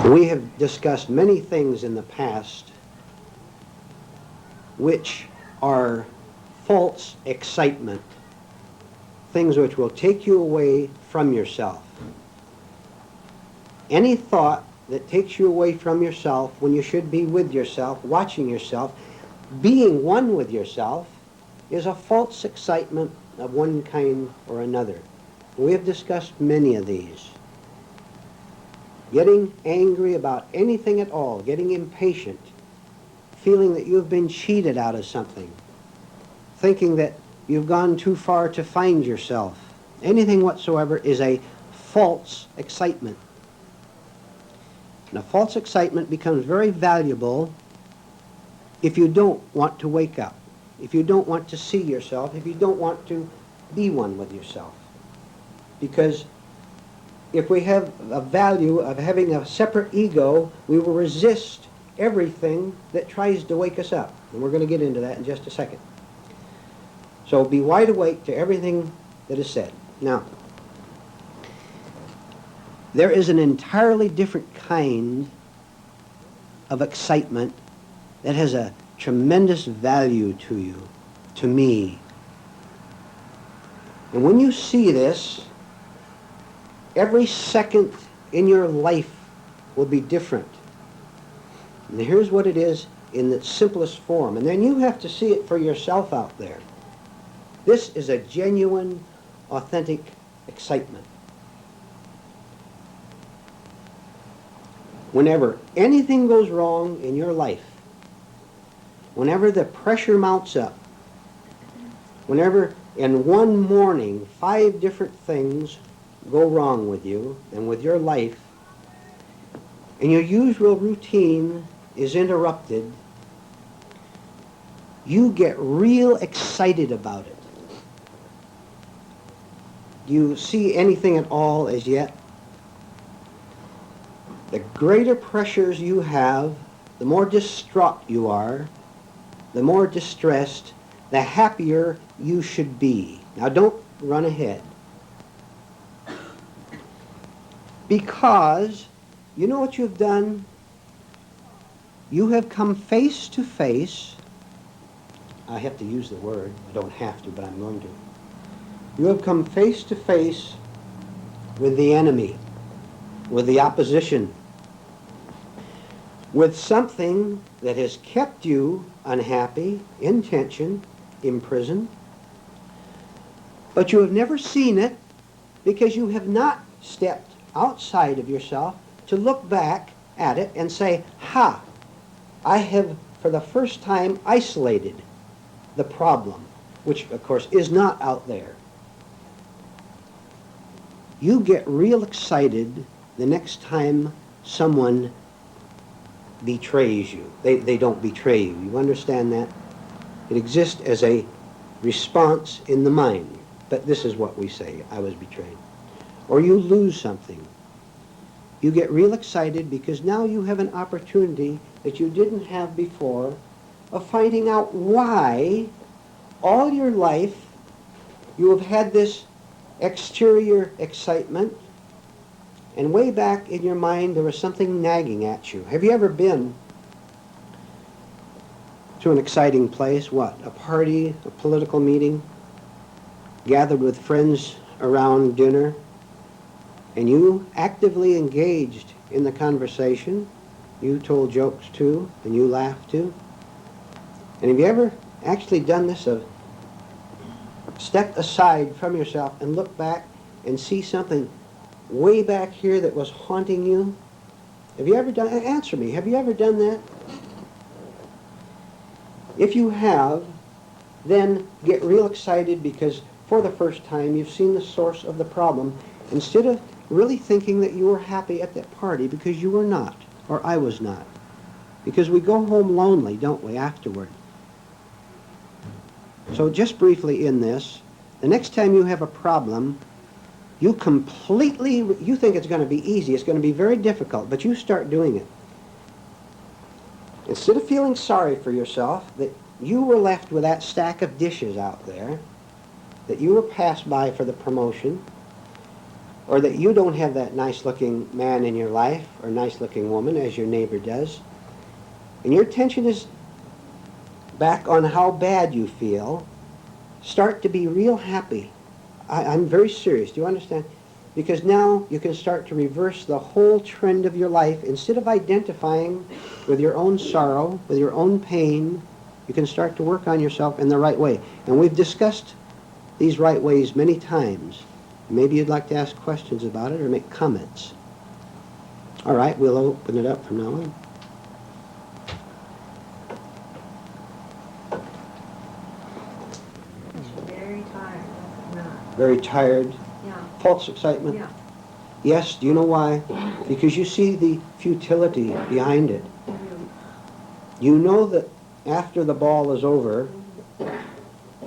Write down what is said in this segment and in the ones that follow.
We have discussed many things in the past which are false excitement, things which will take you away from yourself. Any thought that takes you away from yourself when you should be with yourself, watching yourself, being one with yourself, is a false excitement of one kind or another. We have discussed many of these. Getting angry about anything at all, getting impatient, feeling that you've been cheated out of something, thinking that you've gone too far to find yourself, anything whatsoever is a false excitement. And a false excitement becomes very valuable if you don't want to wake up, if you don't want to see yourself, if you don't want to be one with yourself. Because if we have a value of having a separate ego, we will resist everything that tries to wake us up. And we're going to get into that in just a second. So be wide awake to everything that is said. Now, there is an entirely different kind of excitement that has a tremendous value to you, to me. And when you see this, every second in your life will be different. And here's what it is in its simplest form. And then you have to see it for yourself out there. This is a genuine, authentic excitement. Whenever anything goes wrong in your life, whenever the pressure mounts up, whenever in one morning 5 different things go wrong with you and with your life, and your usual routine is interrupted, you get real excited about it. Do you see anything at all as yet? The greater pressures you have, the more distraught you are, the more distressed, the happier you should be. Now don't run ahead. Because, you know what you've done? You have come face to face. I have to use the word. I don't have to, but I'm going to. You have come face to face with the enemy, with the opposition, with something that has kept you unhappy, in tension, imprisoned. But you have never seen it because you have not stepped outside of yourself to look back at it and say, ha, I have for the first time isolated the problem, which of course is not out there. You get real excited the next time someone betrays you. They don't betray you. You understand that? It exists as a response in the mind. But this is what we say, I was betrayed. Or you lose something. You get real excited because now you have an opportunity that you didn't have before of finding out why all your life you have had this exterior excitement, and way back in your mind there was something nagging at you. Have you ever been to an exciting place? What? A party, a political meeting, gathered with friends around dinner, and you actively engaged in the conversation. You told jokes too, and you laughed too. And have you ever actually done this, of stepped aside from yourself and looked back and see something way back here that was haunting you? Have you ever done, answer me, have you ever done that? If you have, then get real excited because for the first time you've seen the source of the problem, instead of really thinking that you were happy at that party, because you were not, or I was not. Because we go home lonely, don't we, afterward? So just briefly in this, the next time you have a problem, you think it's going to be easy, it's going to be very difficult, but you start doing it. Instead of feeling sorry for yourself that you were left with that stack of dishes out there, that you were passed by for the promotion, or that you don't have that nice-looking man in your life or nice-looking woman as your neighbor does, and your attention is back on how bad you feel, start to be real happy. I'm very serious. Do you understand? Because now you can start to reverse the whole trend of your life. Instead of identifying with your own sorrow, with your own pain, you can start to work on yourself in the right way. And we've discussed these right ways many times. Maybe you'd like to ask questions about it or make comments. All right, we'll open it up from now on. Very tired. No. Very tired. Yeah. False excitement. Yeah. Yes, do you know why? Because you see the futility behind it. You know that after the ball is over,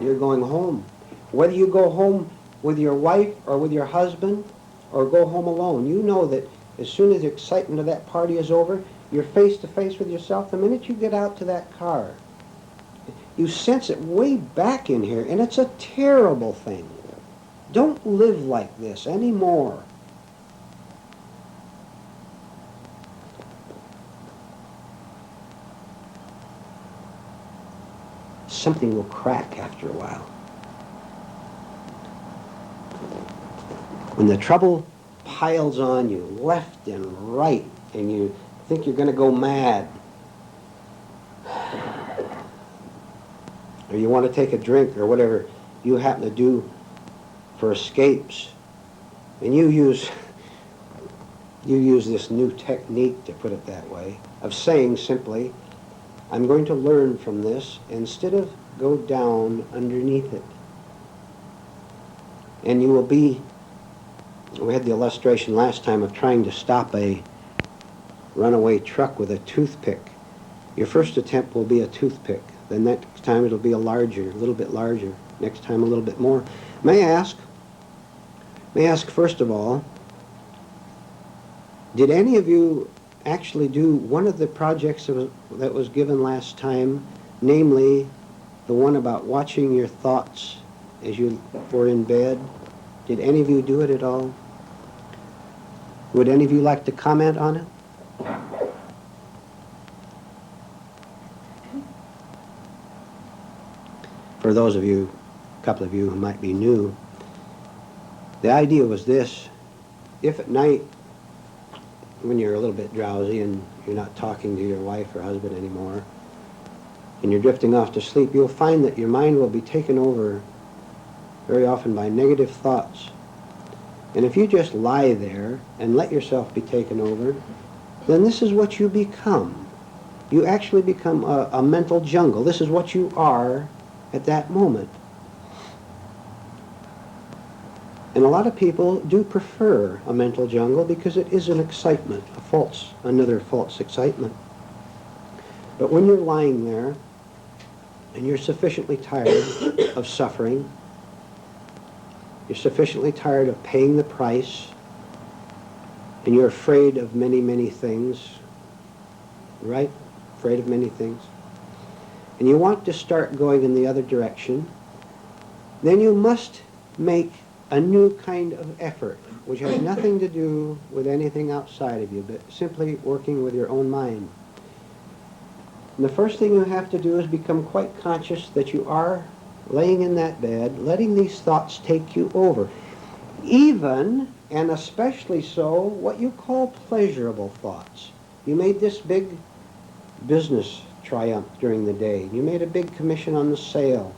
you're going home. Whether you go home with your wife or with your husband or go home alone, you know that as soon as the excitement of that party is over, you're face to face with yourself. The minute you get out to that car, you sense it way back in here, and it's a terrible thing. Don't live like this anymore. Something will crack after a while. When the trouble piles on you left and right, and you think you're going to go mad, or you want to take a drink or whatever you happen to do for escapes, and you use this new technique, to put it that way, of saying simply, I'm going to learn from this instead of go down underneath it. And you will be, we had the illustration last time of trying to stop a runaway truck with a toothpick. Your first attempt will be a toothpick. The next time it'll be a little bit larger. Next time a little bit more. May I ask first of all, did any of you actually do one of the projects that was given last time, namely the one about watching your thoughts as you were in bed? Did any of you do it at all? Would any of you like to comment on it? For those of you, a couple of you who might be new, the idea was this: if at night, when you're a little bit drowsy and you're not talking to your wife or husband anymore, and you're drifting off to sleep, you'll find that your mind will be taken over very often by negative thoughts. And if you just lie there and let yourself be taken over, then this is what you become. You actually become a mental jungle. This is what you are at that moment. And a lot of people do prefer a mental jungle because it is an excitement, another false excitement. But when you're lying there and you're sufficiently tired of suffering, you're sufficiently tired of paying the price, and you're afraid of many, many things, right? Afraid of many things. And you want to start going in the other direction, then you must make a new kind of effort, which has nothing to do with anything outside of you, but simply working with your own mind. And the first thing you have to do is become quite conscious that you are laying in that bed, letting these thoughts take you over. Even, and especially so, what you call pleasurable thoughts. You made this big business triumph during the day. You made a big commission on the sale.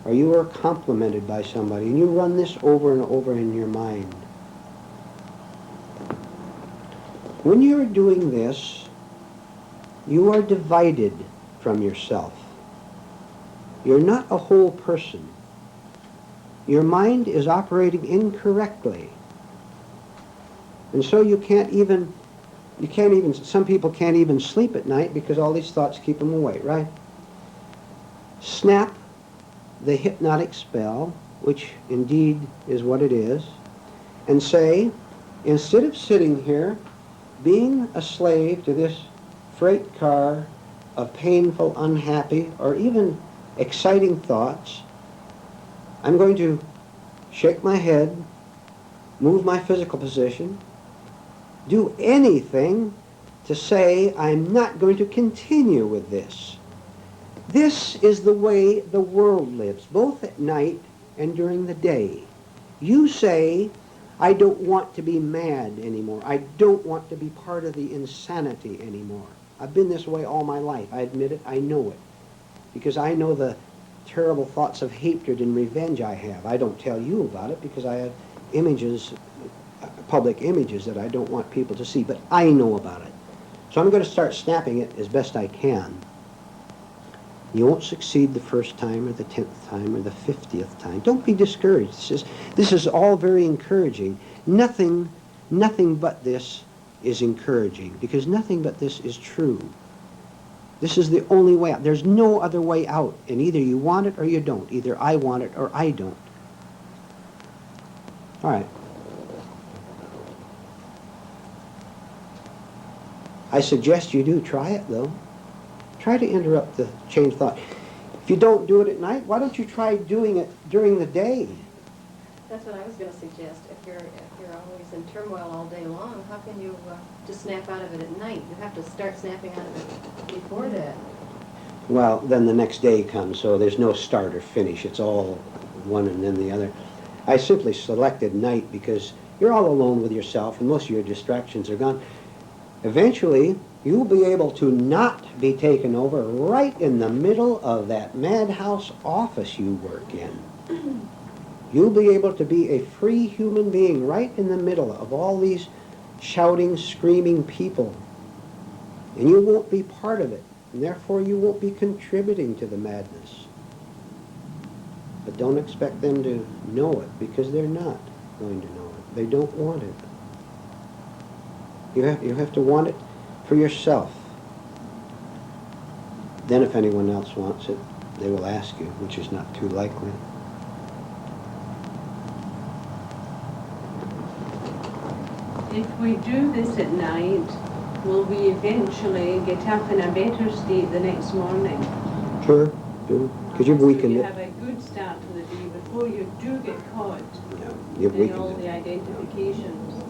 Or you were complimented by somebody, and you run this over and over in your mind. When you're doing this, you are divided from yourself. You're not a whole person. Your mind is operating incorrectly. And so some people can't even sleep at night because all these thoughts keep them awake, right? Snap the hypnotic spell, which indeed is what it is, and say, instead of sitting here being a slave to this freight car of painful, unhappy, or even exciting thoughts, I'm going to shake my head move my physical position, do anything to say I'm not going to continue with this. This is the way the world lives, both at night and during the day. You say, I don't want to be mad anymore. I don't want to be part of the insanity anymore. I've been this way all my life. I admit it. I know it. Because I know the terrible thoughts of hatred and revenge I have. I don't tell you about it because I have images, public images that I don't want people to see. But I know about it. So I'm going to start snapping it as best I can. You won't succeed the first time or the 10th time or the 50th time. Don't be discouraged. This is all very encouraging. Nothing but this is encouraging because nothing but this is true. This is the only way out. There's no other way out. And either you want it or you don't. Either I want it or I don't. All right. I suggest you do try it, though. Try to interrupt the chain of thought. If you don't do it at night, why don't you try doing it during the day? That's what I was going to suggest. If you're always in turmoil all day long, how can you just snap out of it at night? You have to start snapping out of it before that. Well, then the next day comes, so there's no start or finish. It's all one and then the other. I simply selected night because you're all alone with yourself and most of your distractions are gone. Eventually, you'll be able to not be taken over right in the middle of that madhouse office you work in. You'll be able to be a free human being right in the middle of all these shouting, screaming people. And you won't be part of it. And therefore, you won't be contributing to the madness. But don't expect them to know it because they're not going to know it. They don't want it. You have to want it for yourself. Then if anyone else wants it, they will ask you, which is not too likely. If we do this at night, will we eventually get up in a better state the next morning? Sure, do. Because you've weakened you it. have a good start to the day before you do get caught No, you've in all weakened the it. identifications.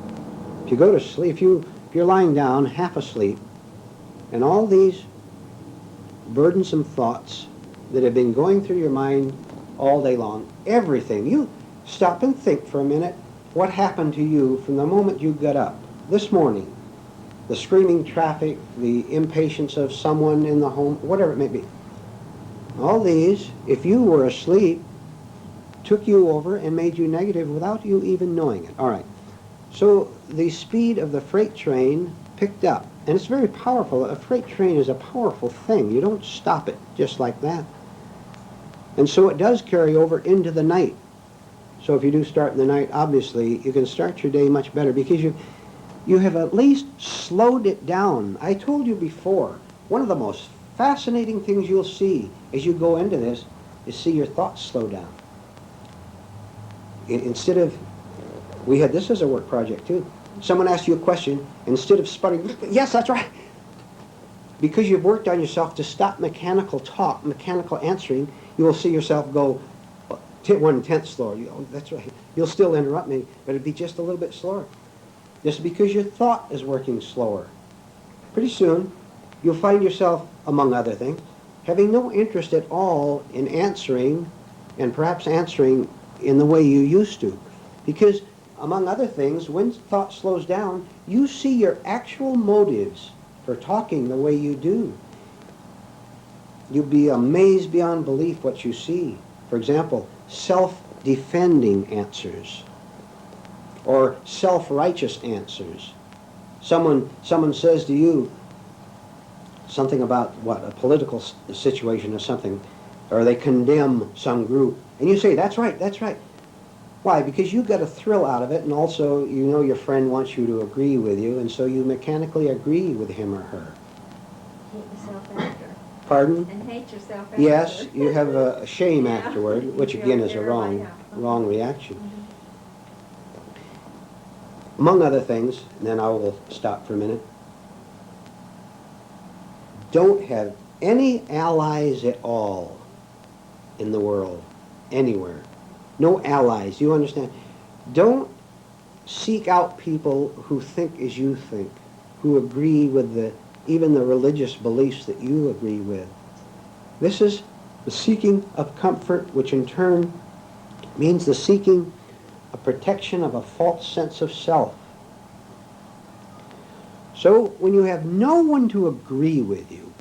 If you go to sleep, if you're lying down, half asleep, and all these burdensome thoughts that have been going through your mind all day long, everything, you stop and think for a minute what happened to you from the moment you got up this morning. The screaming traffic, the impatience of someone in the home, whatever it may be. All these, if you were asleep, took you over and made you negative without you even knowing it. All right. So the speed of the freight train picked up. And it's very powerful. A freight train is a powerful thing. You don't stop it just like that. And so it does carry over into the night. So if you do start in the night, obviously, you can start your day much better because you have at least slowed it down. I told you before, one of the most fascinating things you'll see as you go into this is see your thoughts slow down. Instead of, we had this as a work project too. Someone asks you a question, instead of sputtering, yes, that's right. Because you've worked on yourself to stop mechanical talk, mechanical answering, you will see yourself go 1/10 slower. Oh, that's right. You'll still interrupt me, but it'd be just a little bit slower. Just because your thought is working slower. Pretty soon, you'll find yourself, among other things, having no interest at all in answering, and perhaps answering in the way you used to. Because, among other things, when thought slows down, you see your actual motives for talking the way you do. You'll be amazed beyond belief what you see. For example, self-defending answers or self-righteous answers. Someone says to you something about a political situation or something, or they condemn some group, and you say, that's right, that's right. Why? Because you got a thrill out of it, and also you know your friend wants you to agree with you, and so you mechanically agree with him or her. Hate yourself after. Pardon? And hate yourself after. Yes, you have a shame Yeah. afterward, You which feel again is a terrible, wrong yeah. reaction. Mhm. Among other things, and then I will stop for a minute, don't have any allies at all in the world, anywhere. No allies, you understand? Don't seek out people who think as you think, who agree with even the religious beliefs that you agree with. This is the seeking of comfort, which in turn means the seeking a protection of a false sense of self. So when you have no one to agree with you,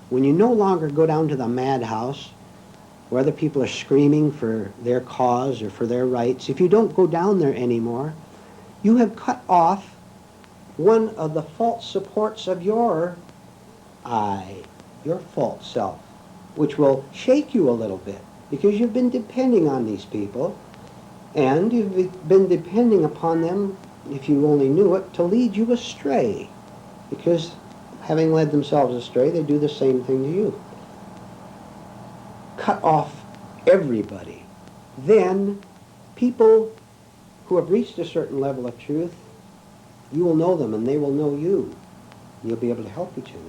when you no longer go down to the madhouse where other people are screaming for their cause or for their rights, if you don't go down there anymore, you have cut off one of the false supports of your I, your false self, which will shake you a little bit because you've been depending on these people, and you've been depending upon them, if you only knew it, to lead you astray, because having led themselves astray, they do the same thing to you. Cut off everybody. Then people who have reached a certain level of truth, you will know them and they will know you. You'll be able to help each other.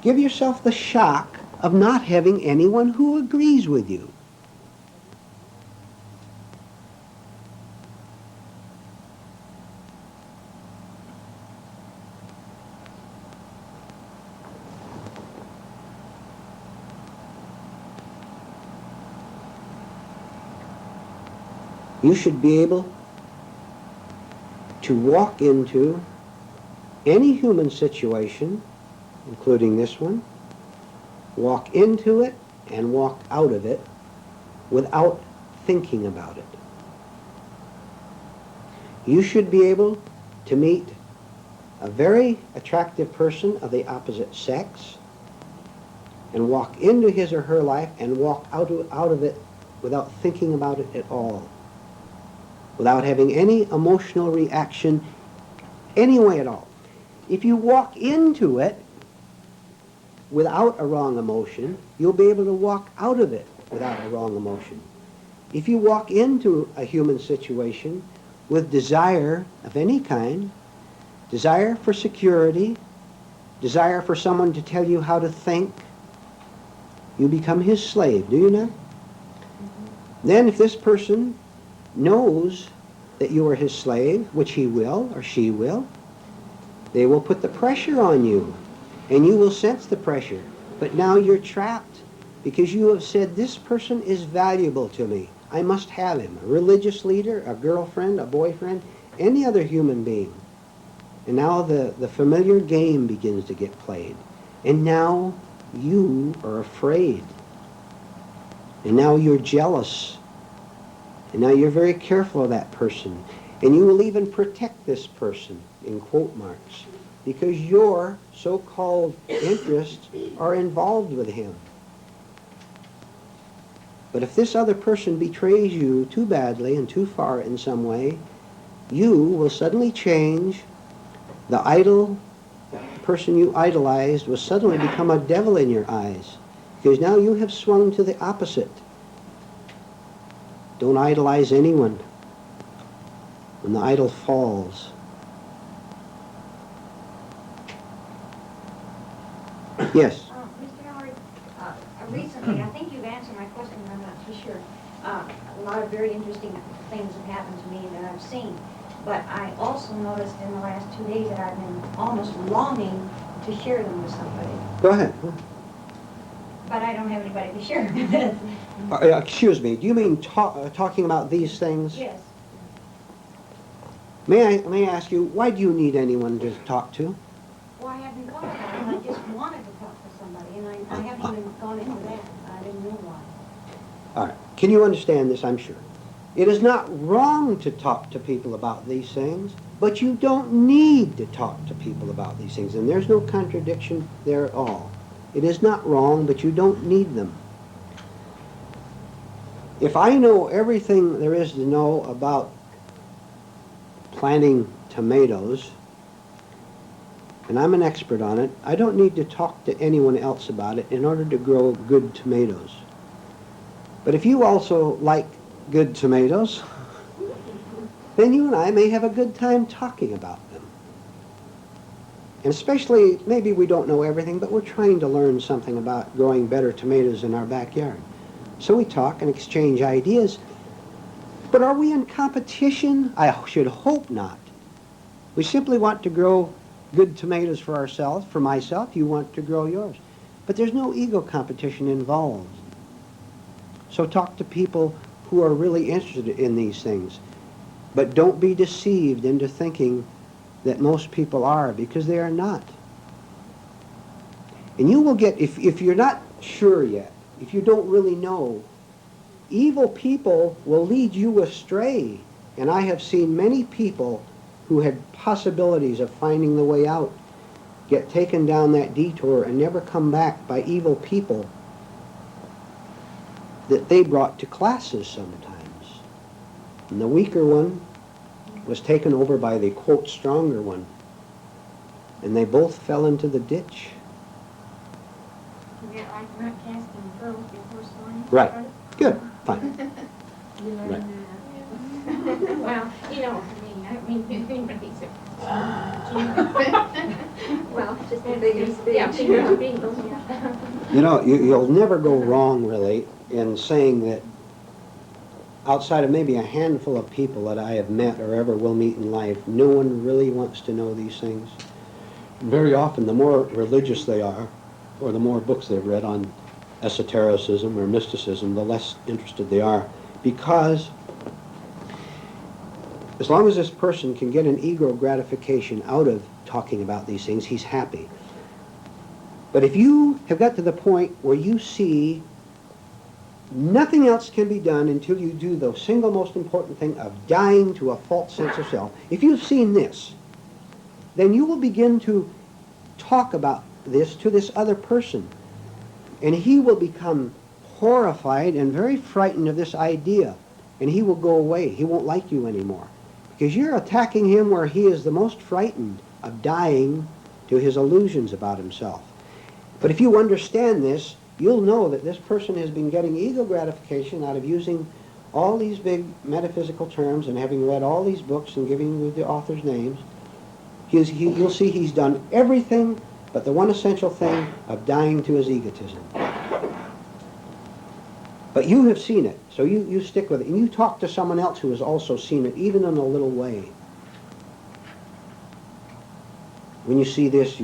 Give yourself the shock of not having anyone who agrees with you. You should be able to walk into any human situation, including this one, walk into it and walk out of it without thinking about it. You should be able to meet a very attractive person of the opposite sex and walk into his or her life and walk out of it without thinking about it at all, without having any emotional reaction any way at all. If you walk into it without a wrong emotion, you'll be able to walk out of it without a wrong emotion. If you walk into a human situation with desire of any kind, desire for security, desire for someone to tell you how to think, you become his slave, do you not? Then if this person knows that you are his slave, which he will or she will, they will put the pressure on you, and you will sense the pressure. But now you're trapped because you have said, this person is valuable to me. I must have him. A religious leader, a girlfriend, a boyfriend, any other human being. And now the familiar game begins to get played. And now you are afraid. And now you're jealous. And now you're very careful of that person. And you will even protect this person, in quote marks, because your so-called interests are involved with him. But if this other person betrays you too badly and too far in some way, you will suddenly change. The person you idolized will suddenly become a devil in your eyes, because now you have swung to the opposite. Don't idolize anyone. When the idol falls, yes. Mr. Howard, recently, I think you've answered my question, but I'm not too sure. A lot of very interesting things have happened to me that I've seen. But I also noticed in the last 2 days that I've been almost longing to share them with somebody. Go ahead. But I don't have anybody to share them with. Excuse me, do you mean talking about these things? Yes. May I ask you, why do you need anyone to talk to? Well, I haven't thought about it, and I just wanted to talk to somebody, and I haven't even gone into that. I didn't know why. All right. Can you understand this? I'm sure. It is not wrong to talk to people about these things, but you don't need to talk to people about these things, and there's no contradiction there at all. It is not wrong, but you don't need them. If I know everything there is to know about planting tomatoes, and I'm an expert on it, I don't need to talk to anyone else about it in order to grow good tomatoes. But if you also like good tomatoes, then you and I may have a good time talking about them. And especially, maybe we don't know everything, but we're trying to learn something about growing better tomatoes in our backyard. So we talk and exchange ideas. But are we in competition? I should hope not. We simply want to grow good tomatoes for ourselves. For myself, you want to grow yours. But there's no ego competition involved. So talk to people who are really interested in these things. But don't be deceived into thinking that most people are, because they are not. And you will get, if you're not sure yet, if you don't really know, evil people will lead you astray. And I have seen many people who had possibilities of finding the way out get taken down that detour and never come back by evil people that they brought to classes sometimes. And the weaker one was taken over by the, quote, stronger one. And they both fell into the ditch. You get like not casting pearls before swine? Right. Good. Fine. You learn Right. that. Well, you know, I don't mean anybody's well, just the biggest speech. Yeah, figure of Beatles, yeah. You know, you'll never go wrong, really, in saying that outside of maybe a handful of people that I have met or ever will meet in life, no one really wants to know these things. Very often, the more religious they are, or the more books they've read on esotericism or mysticism, the less interested they are. Because as long as this person can get an ego gratification out of talking about these things, he's happy. But if you have got to the point where you see nothing else can be done until you do the single most important thing of dying to a false sense of self, if you've seen this, then you will begin to talk about this to this other person. And he will become horrified and very frightened of this idea. And he will go away. He won't like you anymore. Because you're attacking him where he is the most frightened of dying to his illusions about himself. But if you understand this, you'll know that this person has been getting ego gratification out of using all these big metaphysical terms and having read all these books and giving you the author's names. You'll see he's done everything but the one essential thing of dying to his egotism. But you have seen it, so you stick with it. And you talk to someone else who has also seen it, even in a little way. When you see this,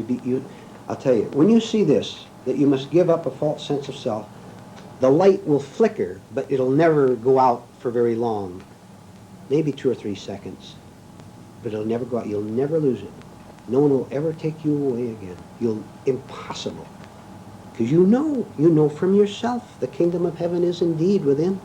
I'll tell you, when you see this, that you must give up a false sense of self, the light will flicker, but it'll never go out for very long. Maybe 2 or 3 seconds. But it'll never go out. You'll never lose it. No one will ever take you away again. Impossible. Because you know from yourself, the kingdom of heaven is indeed within.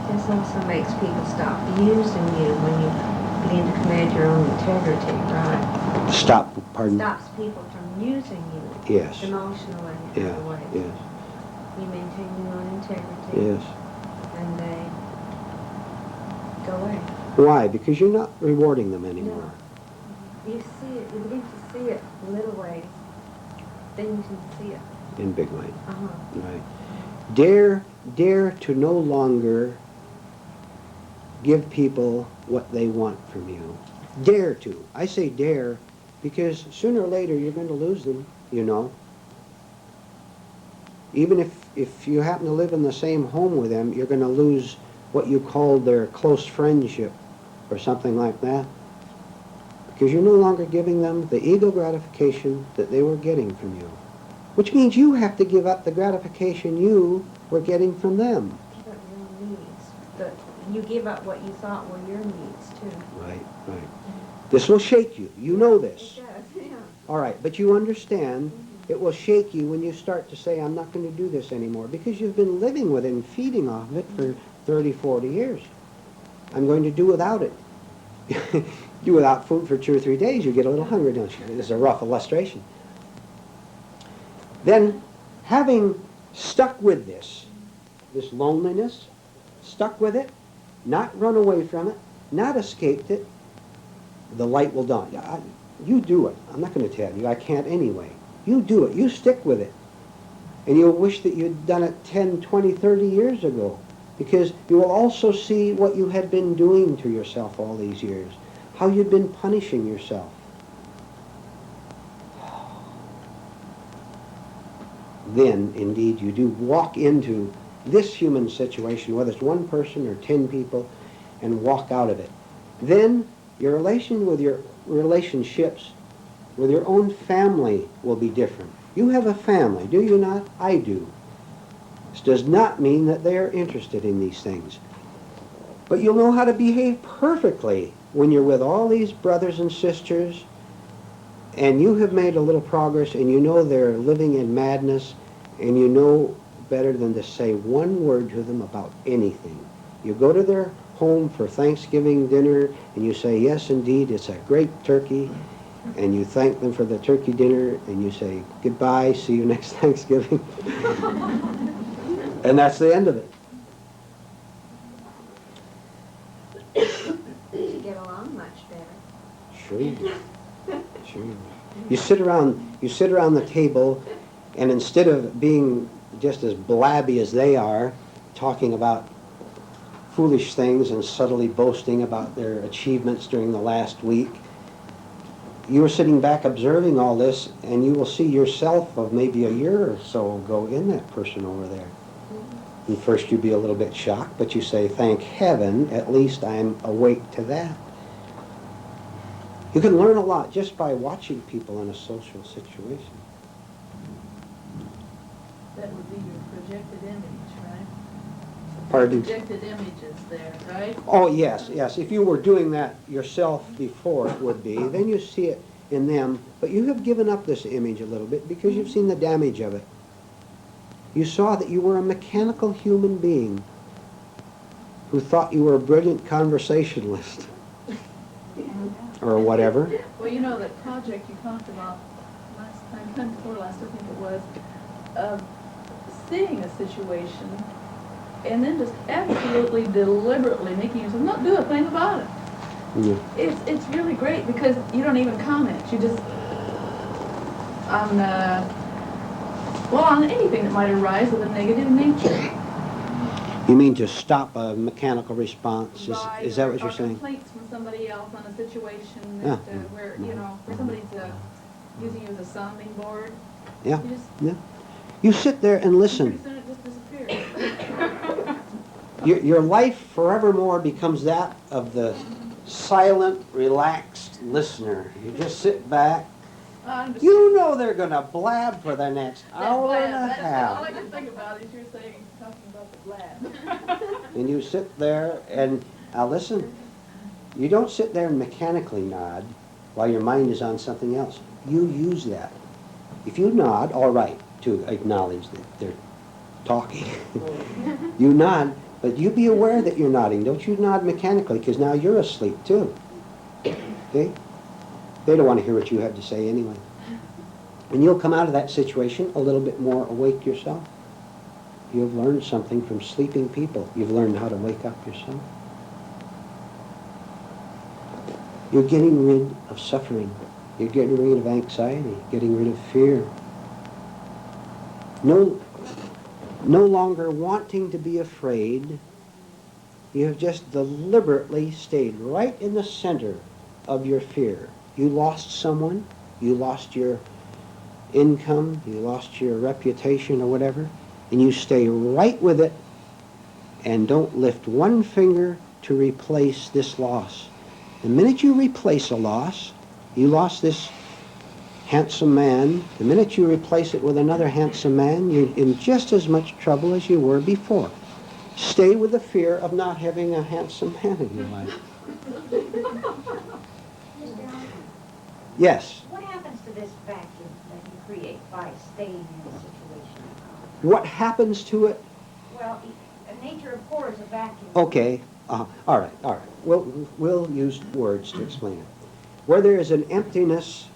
This also makes people stop using you when you begin to command your own integrity, right? Stop, pardon? Stops people from using you. Yes. Emotionally, in Yeah, other ways. yes, You maintain your own integrity. yes. And they go away. Why? Because you're not rewarding them anymore. No. You see it, you begin to see it in little ways. Then you can see it. In big ways. Uh-huh. Right. Dare to no longer give people what they want from you. Dare to. I say dare because sooner or later you're going to lose them, you know. Even if you happen to live in the same home with them, you're going to lose what you call their close friendship or something like that. Because you're no longer giving them the ego gratification that they were getting from you. Which means you have to give up the gratification you were getting from them. Give up your own needs. But you give up what you thought were your needs, too. Right, right. This will shake you. You know this. It does, yeah. All right, but you understand it will shake you when you start to say, I'm not going to do this anymore, because you've been living with it and feeding off of it for 30, 40 years. I'm going to do without it. Do without food for 2 or 3 days, you get a little hungry, don't you? This is a rough illustration. Then, having stuck with this loneliness, stuck with it, not run away from it, not escaped it, the light will dawn. You do it. I'm not going to tell you. I can't anyway. You do it. You stick with it. And you'll wish that you'd done it 10, 20, 30 years ago. Because you will also see what you had been doing to yourself all these years. How you'd been punishing yourself. Then, indeed, you do walk into this human situation, whether it's one person or 10 people, and walk out of it. Then your relationships with your own family will be different. You have a family, do you not? I do. This does not mean that they are interested in these things. But you'll know how to behave perfectly when you're with all these brothers and sisters, and you have made a little progress, and you know they're living in madness, and you know better than to say one word to them about anything. You go to their home for Thanksgiving dinner, and you say, yes, indeed, it's a great turkey, and you thank them for the turkey dinner, and you say, goodbye, see you next Thanksgiving. And that's the end of it. You get along much better. Sure you do. Sure you do. You sit around the table, and instead of being just as blabby as they are, talking about foolish things and subtly boasting about their achievements during the last week, you are sitting back observing all this, and you will see yourself of maybe a year or so ago in that person over there. And first you'd be a little bit shocked, but you say, thank heaven, at least I'm awake to that. You can learn a lot just by watching people in a social situation. That would be your projected image, right? Pardon? Projected images there, right? Oh, yes, yes. If you were doing that yourself before, it would be. Then you see it in them. But you have given up this image a little bit because you've seen the damage of it. You saw that you were a mechanical human being who thought you were a brilliant conversationalist or whatever. Well, you know, that project you talked about time before last, I think it was, of seeing a situation and then just absolutely deliberately making yourself not do a thing about it. Yeah. It's really great because you don't even comment. You just on anything that might arise with a negative nature. You mean to stop a mechanical response? Right, Is that what or you're saying? complaints from somebody else on a situation Yeah. that, where where somebody's using you as a sounding board. Yeah. You just Yeah. You sit there and listen. pretty soon it just disappears. Your life forevermore becomes that of the silent, relaxed listener. You just sit back. I'm just You know they're going to blab for the next that hour blab, and a that's all I half. can think about is you're talking about the blab. And you sit there and, now listen, you don't sit there and mechanically nod while your mind is on something else. You use that. If you nod, all right, to acknowledge that they're talking. You nod, but you be aware that you're nodding. Don't you nod mechanically, because now you're asleep too. Okay? They don't want to hear what you have to say anyway. And you'll come out of that situation a little bit more awake yourself. You've learned something from sleeping people. You've learned how to wake up yourself. You're getting rid of suffering. You're getting rid of anxiety, getting rid of fear. No longer wanting to be afraid. You have just deliberately stayed right in the center of your fear. You lost someone, you lost your income, you lost your reputation or whatever, and you stay right with it and don't lift one finger to replace this loss. The minute you replace a loss, you lost this handsome man, the minute you replace it with another handsome man, you're in just as much trouble as you were before. Stay with the fear of not having a handsome man in your life. Yes. What happens to this vacuum that you create by staying in a situation? What happens to it? Well, nature abhors a vacuum. Okay. All right. We'll use words to explain it. Where there is an emptiness,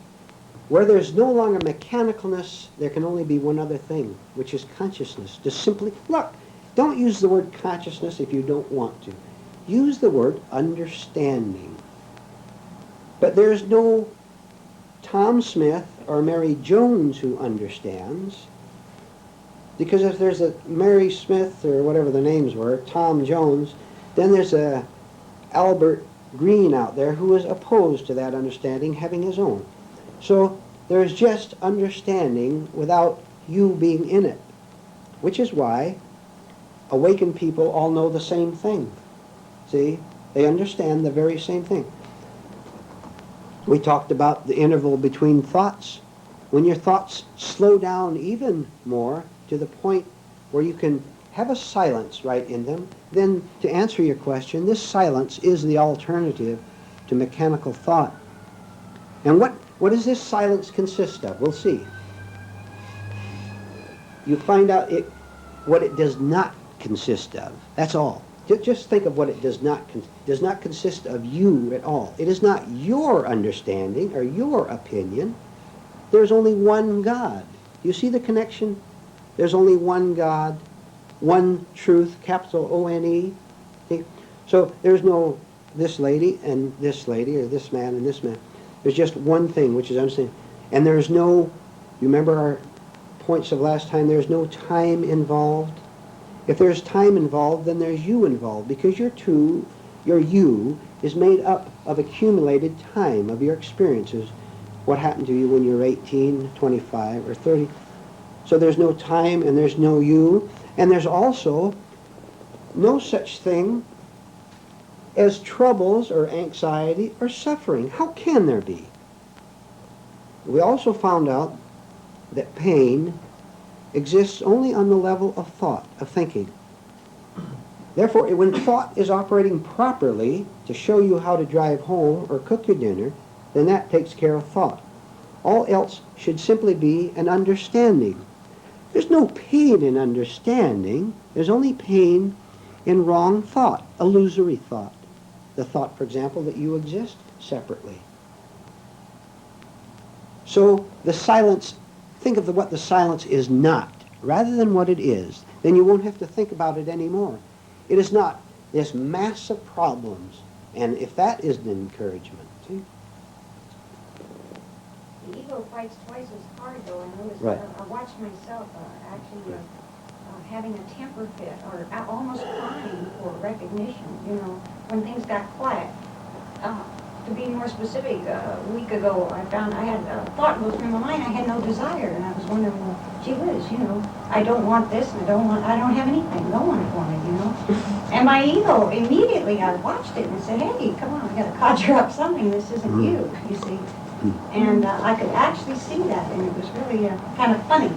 where there's no longer mechanicalness, there can only be one other thing, which is consciousness. Just simply, look, don't use the word consciousness if you don't want to. Use the word understanding. But there's no Tom Smith or Mary Jones who understands, because if there's a Mary Smith or whatever the names were, Tom Jones, then there's a Albert Green out there who is opposed to that understanding, having his own. So there's just understanding without you being in it, which is why awakened people all know the same thing. See? They understand the very same thing. We talked about the interval between thoughts. When your thoughts slow down even more to the point where you can have a silence right in them, then to answer your question, this silence is the alternative to mechanical thought. And what does this silence consist of? We'll see. You find out what it does not consist of. That's all. Just think of what it does not consist of you at all. It is not your understanding or your opinion. There's only one God. You see the connection? There's only one God, one truth, capital O-N-E. See? So there's no this lady and this lady, or this man and this man. There's just one thing, which is understanding. And there's no, you remember our points of last time, there's no time involved. If there's time involved, then there's you involved, because your you is made up of accumulated time of your experiences. What happened to you when you were 18, 25, or 30. So there's no time and there's no you. And there's also no such thing as troubles or anxiety or suffering. How can there be? We also found out that pain exists only on the level of thought, of thinking. Therefore, when thought is operating properly to show you how to drive home or cook your dinner, then that takes care of thought. All else should simply be an understanding. There's no pain in understanding. There's only pain in wrong thought, illusory thought. The thought, for example, that you exist separately. So the silence, think of what the silence is not, rather than what it is. Then you won't have to think about it anymore. It is not this mass of problems. And if that is an encouragement, see? The ego fights twice as hard, though. I noticed. Right. I watched myself actually having a temper fit, or almost crying for recognition. You know, when things got quiet. To be more specific, a week ago, I found I had a thought go through my mind. I had no desire, and I was wondering, well, gee whiz, you know, I don't want this, and I don't have anything. No one wanted, you know. And my ego immediately, I watched it and said, hey, come on, I got to conjure up something. This isn't you see. And I could actually see that, and it was really kind of funny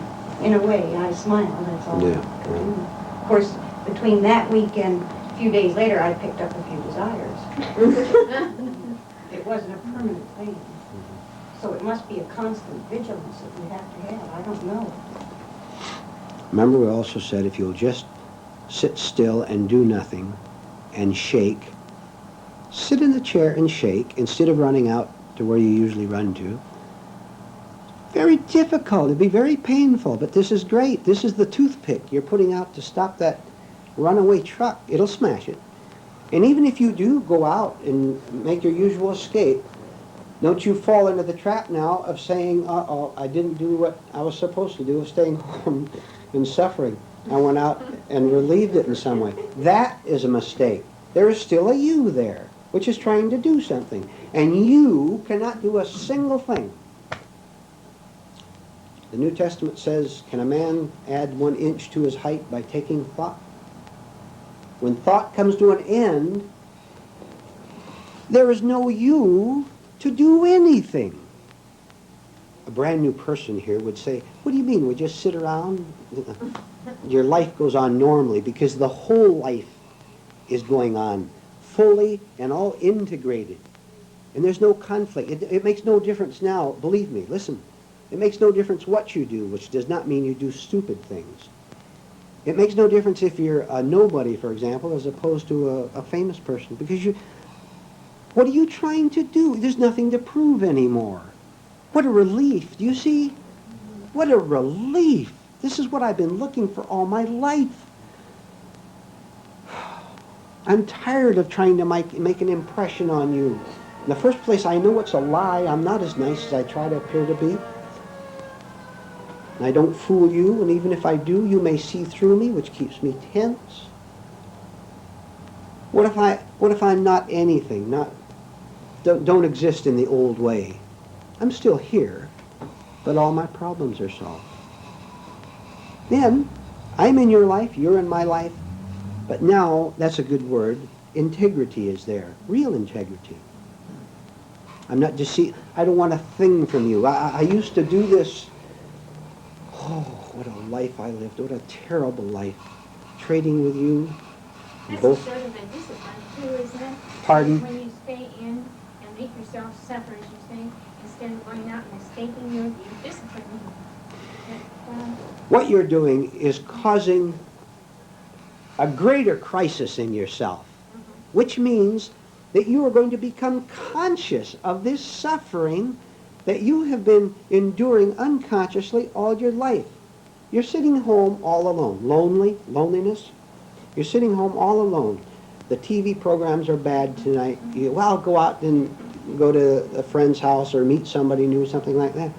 in a way. I smiled. That's all. Yeah. Of course, between that week and a few days later, I picked up a few desires. It wasn't a permanent thing. So it must be a constant vigilance that we have to have. I don't know. Remember, we also said if you'll just sit still and do nothing and shake, sit in the chair and shake instead of running out to where you usually run to. Very difficult. It'd be very painful, but this is great. This is the toothpick you're putting out to stop that runaway truck. It'll smash it. And even if you do go out and make your usual escape, don't you fall into the trap now of saying, uh-oh, I didn't do what I was supposed to do, of staying home and suffering. I went out and relieved it in some way. That is a mistake. There is still a you there, which is trying to do something. And you cannot do a single thing. The New Testament says, can a man add 1 inch to his height by taking thought? When thought comes to an end, there is no you to do anything. A brand new person here would say, what do you mean, we just sit around? Your life goes on normally because the whole life is going on fully and all integrated. And there's no conflict. It makes no difference now, believe me, listen. It makes no difference what you do, which does not mean you do stupid things. It makes no difference if you're a nobody, for example, as opposed to a famous person, because what are you trying to do? There's nothing to prove anymore. What a relief. Do you see? What a relief. This is what I've been looking for all my life. I'm tired of trying to make an impression on you. In the first place, I know it's a lie. I'm not as nice as I try to appear to be. And I don't fool you, and even if I do, you may see through me, which keeps me tense. What if I'm not anything, don't exist in the old way? I'm still here, but all my problems are solved. Then, I'm in your life, you're in my life, but now, that's a good word, integrity is there, real integrity. I'm not I don't want a thing from you. I used to do this. Oh, what a life I lived, what a terrible life. Trading with you, That's both. a sort of a discipline too, isn't it? Pardon? When you stay in and make yourself suffer, as you say, instead of going out and escaping your discipline. What you're doing is causing a greater crisis in yourself, which means that you are going to become conscious of this suffering that you have been enduring unconsciously all your life. You're sitting home all alone. Loneliness. You're sitting home all alone. The TV programs are bad tonight. Well, go out and go to a friend's house or meet somebody new, something like that.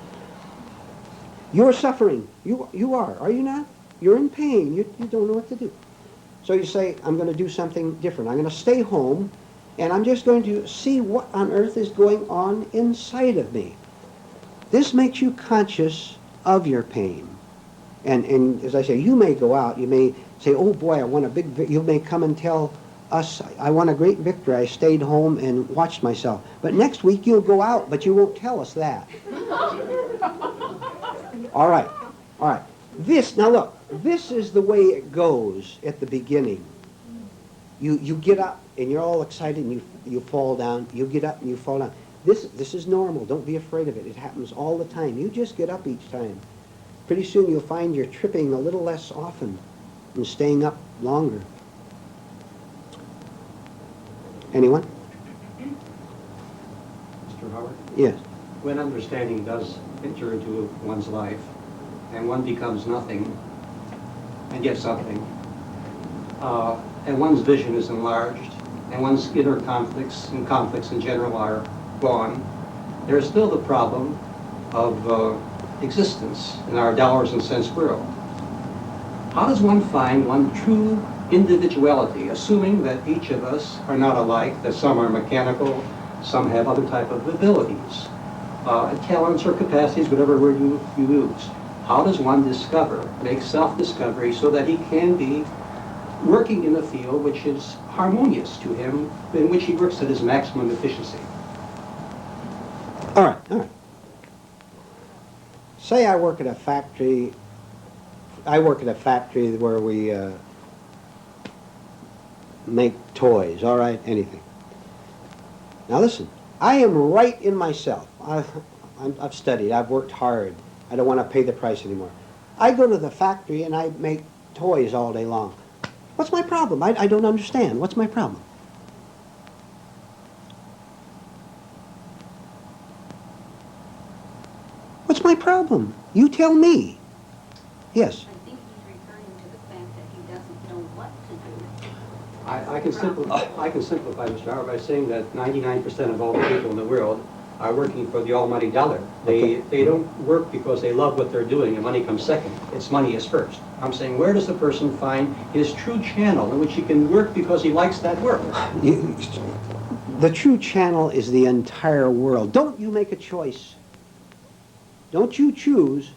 You're suffering. You are you not? You're in pain. You don't know what to do. So you say, I'm going to do something different. I'm going to stay home, and I'm just going to see what on earth is going on inside of me. This makes you conscious of your pain. And as I say, you may go out, you may say, oh boy, I won a big victory. You may come and tell us, I won a great victory. I stayed home and watched myself. But next week you'll go out, but you won't tell us that. All right. Now look, this is the way it goes at the beginning. You get up and you're all excited and you fall down. You get up and you fall down. This is normal. Don't be afraid of it. It happens all the time. You just get up each time. Pretty soon you'll find you're tripping a little less often and staying up longer. Anyone? Mr. Howard? Yes. When understanding does enter into one's life, and one becomes nothing, and gets something, and one's vision is enlarged, and one's inner conflicts and conflicts in general are gone, there's still the problem of existence in our dollars and cents world. How does one find one true individuality, assuming that each of us are not alike, that some are mechanical, some have other type of abilities, talents or capacities, whatever word you use? How does one make self-discovery so that he can be working in a field which is harmonious to him, in which he works at his maximum efficiency? All right. Say I work at a factory. I work at a factory where we make toys, all right, anything. Now listen, I am right in myself. I've studied, I've worked hard. I don't want to pay the price anymore. I go to the factory and I make toys all day long. What's my problem? I don't understand. What's my problem? What's my problem? You tell me. Yes. I think he's referring to the fact that he doesn't know what to do. I can simplify, Mr. Howard, by saying that 99% of all the people in the world are working for the almighty dollar. They don't work because they love what they're doing and money comes second. It's money is first. I'm saying, where does the person find his true channel in which he can work because he likes that work? The true channel is the entire world. Don't you make a choice. Don't you choose.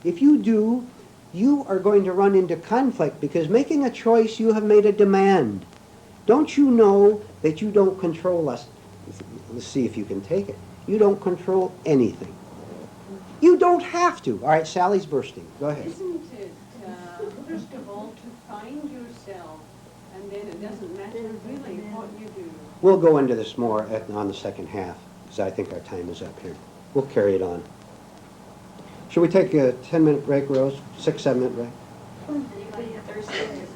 If you do, you are going to run into conflict because making a choice, you have made a demand. Don't you know that you don't control us? Let's see if you can take it. You don't control anything. You don't have to. All right, Sally's bursting. Go ahead. Isn't it, first of all, to find yourself, and then it doesn't matter really what you do. We'll go into this more on the second half because I think our time is up here. We'll carry it on. Should we take a 10-minute break, Rose? 6, 7-minute break? Anybody thirsty?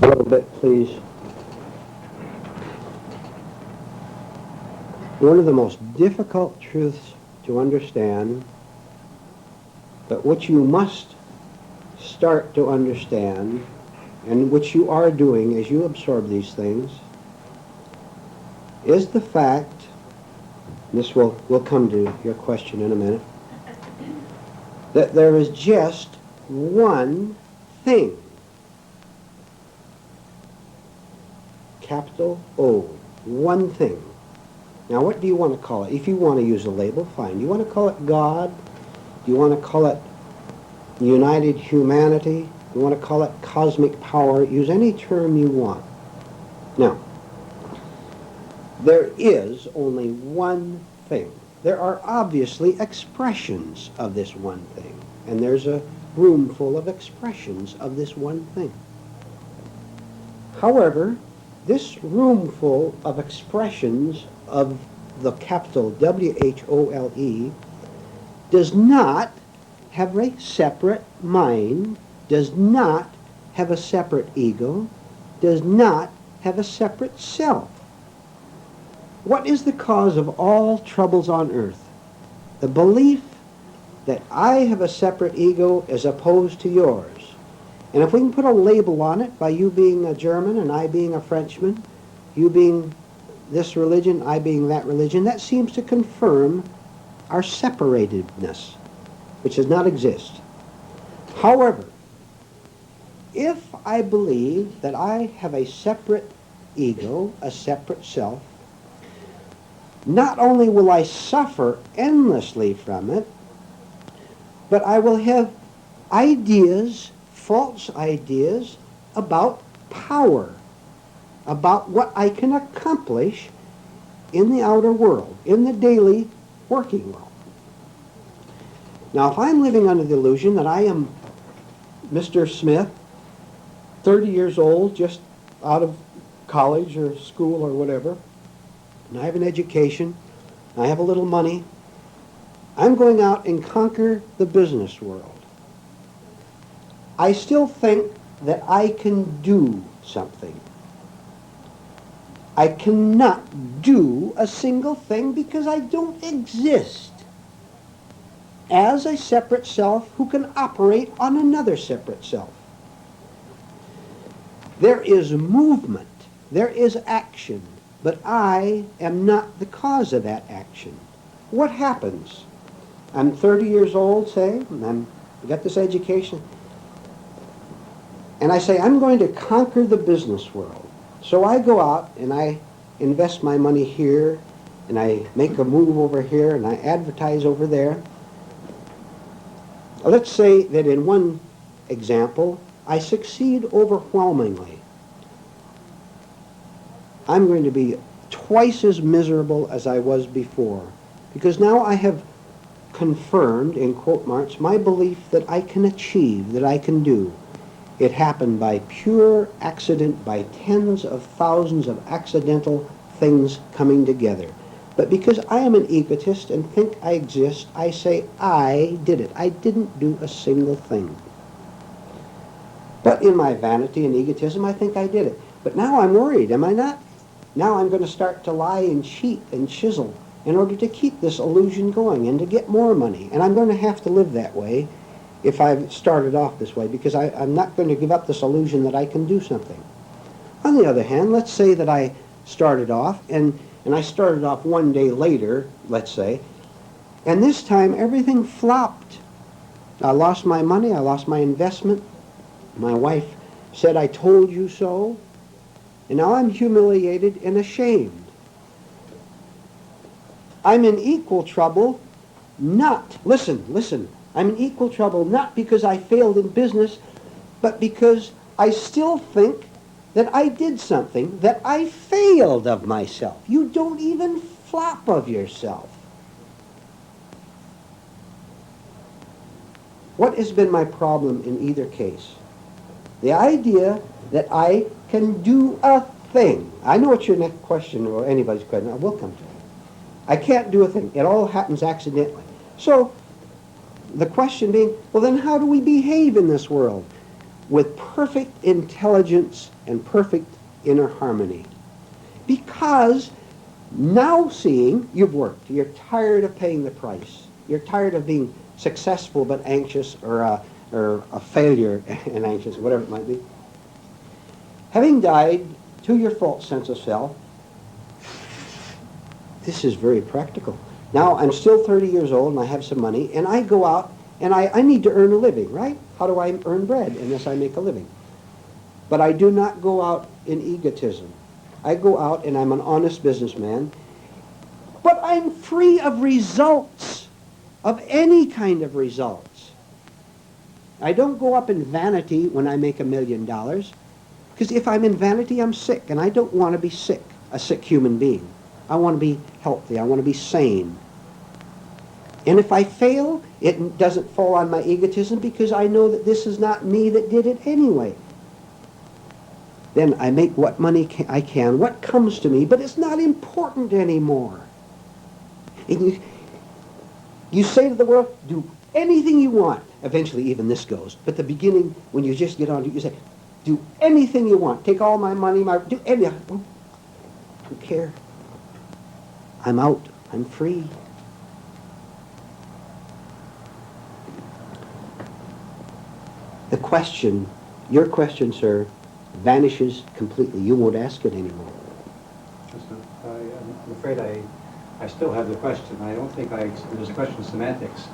little bit, please. One of the most difficult truths to understand, but which you must start to understand, and which you are doing as you absorb these things, is the fact, this will come to your question in a minute, that there is just one thing, capital O, one thing. Now what do you want to call it? If you want to use a label, fine. Do you want to call it God? Do you want to call it united humanity? Do you want to call it cosmic power? Use any term you want. Now, there is only one thing. There are obviously expressions of this one thing, and there's a room full of expressions of this one thing. However, this room full of expressions of the capital W-H-O-L-E does not have a separate mind, does not have a separate ego, does not have a separate self. What is the cause of all troubles on earth? The belief that I have a separate ego as opposed to yours. And if we can put a label on it, by you being a German and I being a Frenchman, you being this religion, I being that religion, that seems to confirm our separatedness, which does not exist. However, if I believe that I have a separate ego, a separate self, not only will I suffer endlessly from it, but I will have ideas, false ideas, about power, about what I can accomplish in the outer world, in the daily working world. Now, if I'm living under the illusion that I am Mr. Smith, 30 years old, just out of college or school or whatever, and I have an education, and I have a little money, I'm going out and conquer the business world. I still think that I can do something. I cannot do a single thing because I don't exist as a separate self who can operate on another separate self. There is movement, there is action, but I am not the cause of that action. What happens? I'm 30 years old, say, and I've got this education, and I say, I'm going to conquer the business world. So I go out and I invest my money here, and I make a move over here, and I advertise over there. Let's say that in one example, I succeed overwhelmingly. I'm going to be twice as miserable as I was before, because now I have confirmed, in quote marks, my belief that I can achieve, that I can do. It happened by pure accident, by tens of thousands of accidental things coming together. But because I am an egotist and think I exist, I say I did it. I didn't do a single thing. But in my vanity and egotism, I think I did it. But now I'm worried, am I not? Now I'm going to start to lie and cheat and chisel in order to keep this illusion going and to get more money. And I'm going to have to live that way if I've started off this way, because I'm not going to give up this illusion that I can do something. On the other hand, let's say that I started off, and I started off one day later, let's say, and this time everything flopped. I lost my money, I lost my investment. My wife said, I told you so. And now I'm humiliated and ashamed. I'm in equal trouble, listen, I'm in equal trouble not because I failed in business, but because I still think that I did something, that I failed of myself. You don't even flop of yourself. What has been my problem in either case? The idea that I can do a thing. I know it's your next question or anybody's question. I will come to it. I can't do a thing. It all happens accidentally. So the question being, well then how do we behave in this world? with perfect intelligence and perfect inner harmony. Because now seeing, you've worked, you're tired of paying the price. You're tired of being successful but anxious, or a failure and anxious, whatever it might be. Having died to your false sense of self, this is very practical. Now, I'm still 30 years old and I have some money, and I go out and I need to earn a living, right? How do I earn bread unless I make a living? But I do not go out in egotism. I go out and I'm an honest businessman, but I'm free of results, of any kind of results. I don't go up in vanity when I make $1 million, because if I'm in vanity, I'm sick, and I don't want to be sick, a sick human being. I want to be healthy. I want to be sane. And if I fail, it doesn't fall on my egotism, because I know that this is not me that did it anyway. Then I make what money I can, what comes to me, but it's not important anymore. And you say to the world, do anything you want. Eventually even this goes. But the beginning, when you just get on to it, you say, do anything you want. Take all my money, do anything. I don't care. I'm out. I'm free. The question, your question, sir, vanishes completely. You won't ask it anymore. I'm afraid I still have the question. I don't think there's a question of semantics.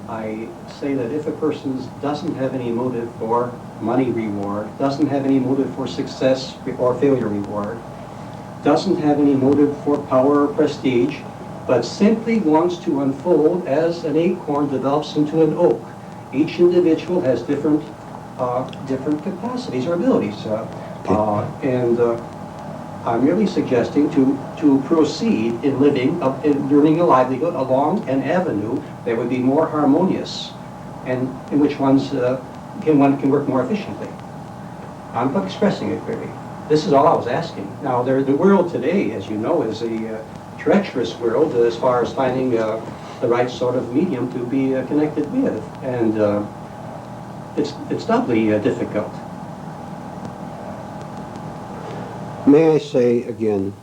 I say that if a person doesn't have any motive for money reward, doesn't have any motive for success or failure reward, doesn't have any motive for power or prestige, but simply wants to unfold as an acorn develops into an oak. Each individual has different capacities or abilities. I'm merely suggesting to proceed in living, in earning a livelihood along an avenue that would be more harmonious, and in which one can work more efficiently. I'm expressing it clearly. This is all I was asking. Now, the world today, as you know, is a treacherous world as far as finding the right sort of medium to be connected with, and it's doubly difficult. May I say again,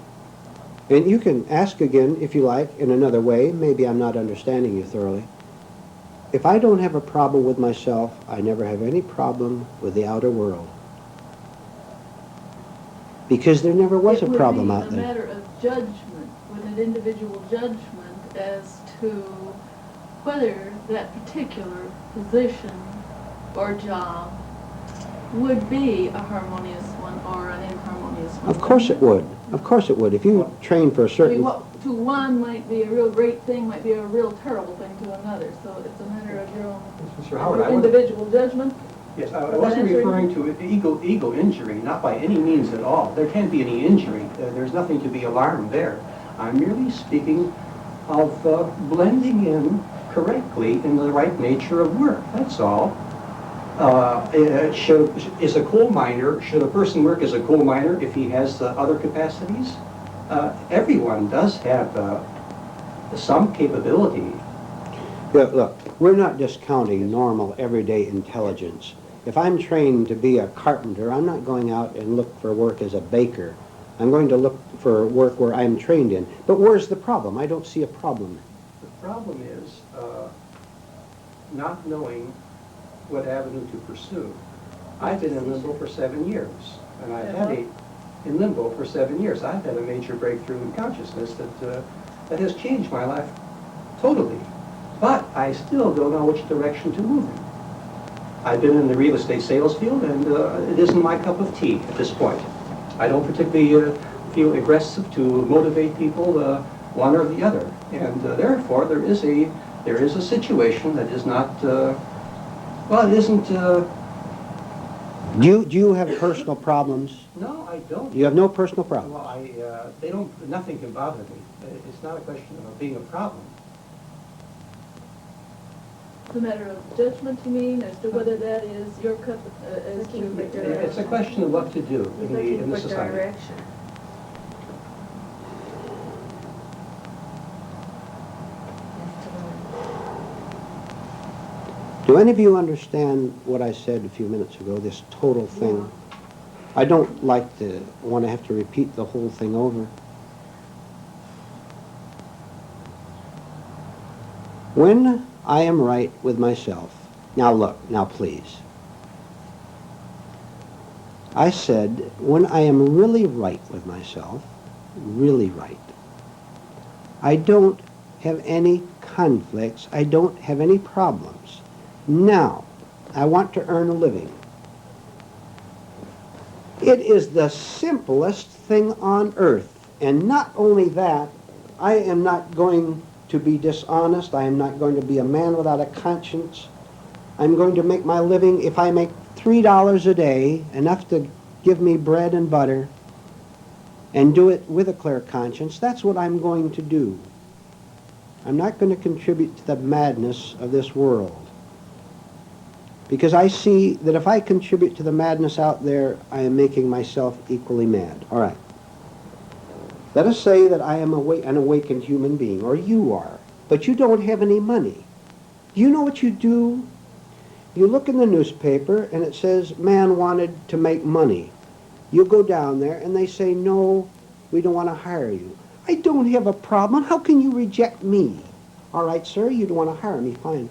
and you can ask again if you like in another way, maybe I'm not understanding you thoroughly. If I don't have a problem with myself, I never have any problem with the outer world. Because there never was a problem out It would be a there. matter of judgment, with an individual judgment as to whether that particular position or job would be a harmonious one or an inharmonious one. Of course it would. Of course it would. If you train for a I mean, certain... what to one might be a real great thing, might be a real terrible thing to another. So it's a matter of your Mr. Howard, own individual judgment. Yes, I wasn't referring to ego injury, not by any means at all. There can't be any injury. There's nothing to be alarmed there. I'm merely speaking of blending in correctly in the right nature of work. That's all. Is a coal miner, should a person work as a coal miner if he has other capacities? Everyone does have some capability. Yeah, look, we're not discounting normal, everyday intelligence. If I'm trained to be a carpenter, I'm not going out and look for work as a baker. I'm going to look for work where I'm trained in. But where's the problem? I don't see a problem. The problem is not knowing what avenue to pursue. I've been in limbo for 7 years, and I've had in limbo for 7 years. I've had a major breakthrough in consciousness that has changed my life totally. But I still don't know which direction to move in. I've been in the real estate sales field, and it isn't my cup of tea at this point. I don't particularly feel aggressive to motivate people one or the other, and therefore there is a situation that is not. Well, it isn't... Do you have personal problems? No, I don't. You have no personal problems? Well, nothing can bother me. It's not a question of being a problem. It's a matter of judgment, you mean, as to whether that is your cup, as to... It's a question of what to do in the society. Direction. Do any of you understand what I said a few minutes ago, this total thing? I don't like to want to have to repeat the whole thing over. When I am right with myself, now look, now please. I said, when I am really right with myself, really right, I don't have any conflicts, I don't have any problems. Now, I want to earn a living. It is the simplest thing on earth. And not only that, I am not going to be dishonest. I am not going to be a man without a conscience. I'm going to make my living, if I make $3 a day, enough to give me bread and butter, and do it with a clear conscience, that's what I'm going to do. I'm not going to contribute to the madness of this world. Because I see that if I contribute to the madness out there, I am making myself equally mad. All right. Let us say that I am an awakened human being, or you are, but you don't have any money. You know what you do? You look in the newspaper and it says, man wanted to make money. You go down there and they say, no, we don't want to hire you. I don't have a problem. How can you reject me? All right, sir, you don't want to hire me. Fine.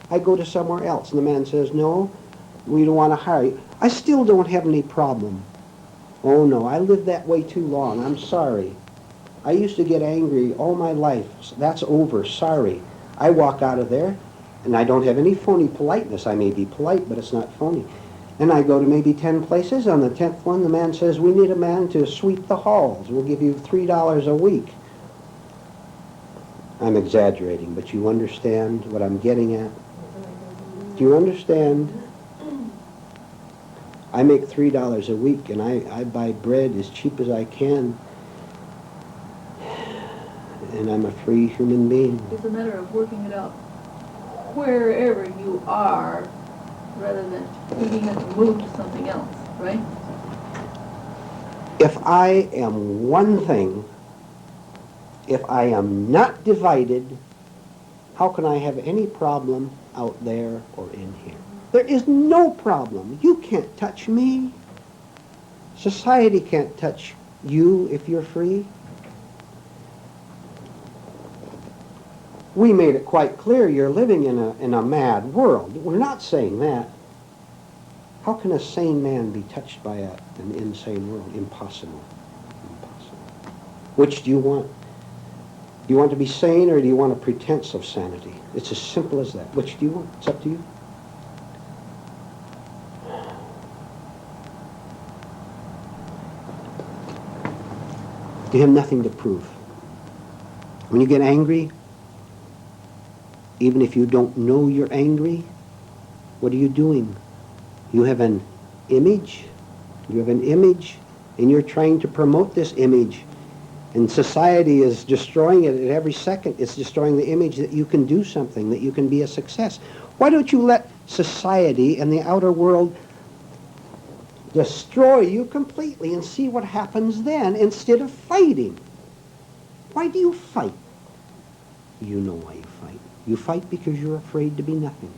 I go to somewhere else and the man says, no, we don't want to hire you. I still don't have any problem. Oh, no, I lived that way too long. I'm sorry. I used to get angry all my life. That's over. Sorry. I walk out of there, and I don't have any phony politeness. I may be polite, but it's not phony. And I go to maybe 10 places. On the 10th one, the man says, we need a man to sweep the halls. We'll give you $3 a week. I'm exaggerating, but you understand what I'm getting at? Do you understand? I make $3 a week, and I buy bread as cheap as I can. And I'm a free human being. It's a matter of working it out wherever you are, rather than thinking you have to move to something else, right? If I am one thing, if I am not divided, how can I have any problem out there or in here? There is no problem. You can't touch me. Society can't touch you if you're free. We made it quite clear you're living in a mad world. We're not saying that. How can a sane man be touched by an insane world? Impossible. Impossible. Which do you want? Do you want to be sane, or do you want a pretense of sanity? It's as simple as that. Which do you want? It's up to you. You have nothing to prove. When you get angry, even if you don't know you're angry, what are you doing? You have an image. You have an image, and you're trying to promote this image. And society is destroying it at every second. It's destroying the image that you can do something, that you can be a success. Why don't you let society and the outer world destroy you completely and see what happens then instead of fighting? Why do you fight? You know why you fight. You fight because you're afraid to be nothing.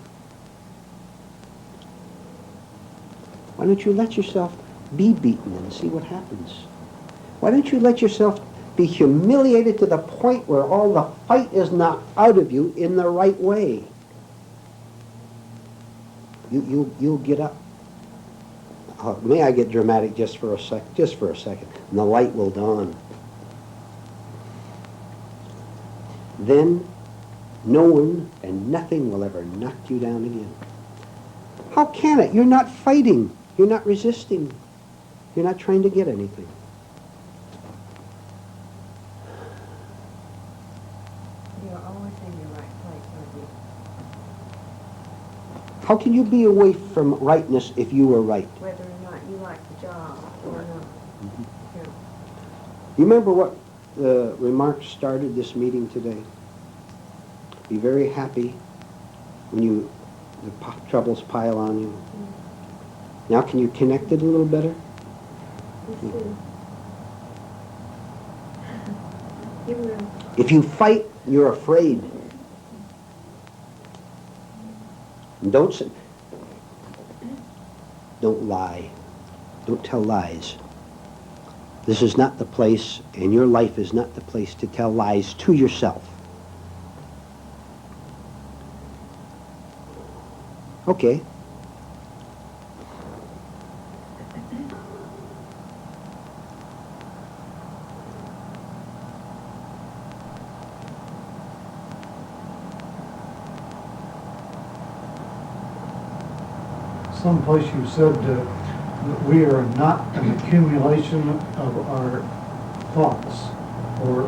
Why don't you let yourself be beaten and see what happens? Why don't you let yourself be humiliated to the point where all the fight is knocked out of you in the right way? You'll get up. May I get dramatic just for a second? Just for a second. And the light will dawn. Then no one and nothing will ever knock you down again. How can it? You're not fighting. You're not resisting. You're not trying to get anything. You're always in your right place, aren't you? How can you be away from rightness if you were right? Whether or not you like the job or not. Mm-hmm. Yeah. You remember what the remarks started this meeting today? Be very happy when the troubles pile on you. Now can you connect it a little better? You will. If you fight, you're afraid. And don't lie. Don't tell lies. This is not the place, and your life is not the place to tell lies to yourself. Okay. Someplace you said that we are not an accumulation of our thoughts or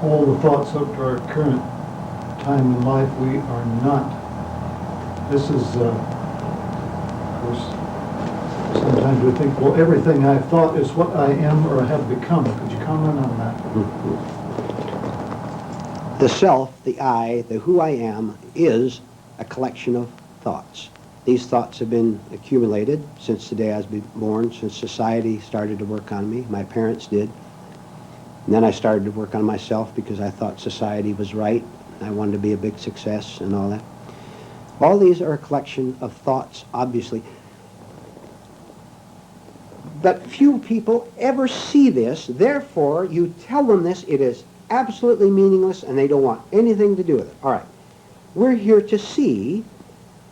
all the thoughts up to our current time in life. We are not. This is, of course, sometimes we think, well, everything I've thought is what I am or have become. Could you comment on that? The self, the I, the who I am, is a collection of thoughts. These thoughts have been accumulated since the day I was born, since society started to work on me. My parents did. And then I started to work on myself because I thought society was right. I wanted to be a big success and all that. All these are a collection of thoughts, obviously. But few people ever see this. Therefore, you tell them this, it is absolutely meaningless, and they don't want anything to do with it. All right. We're here to see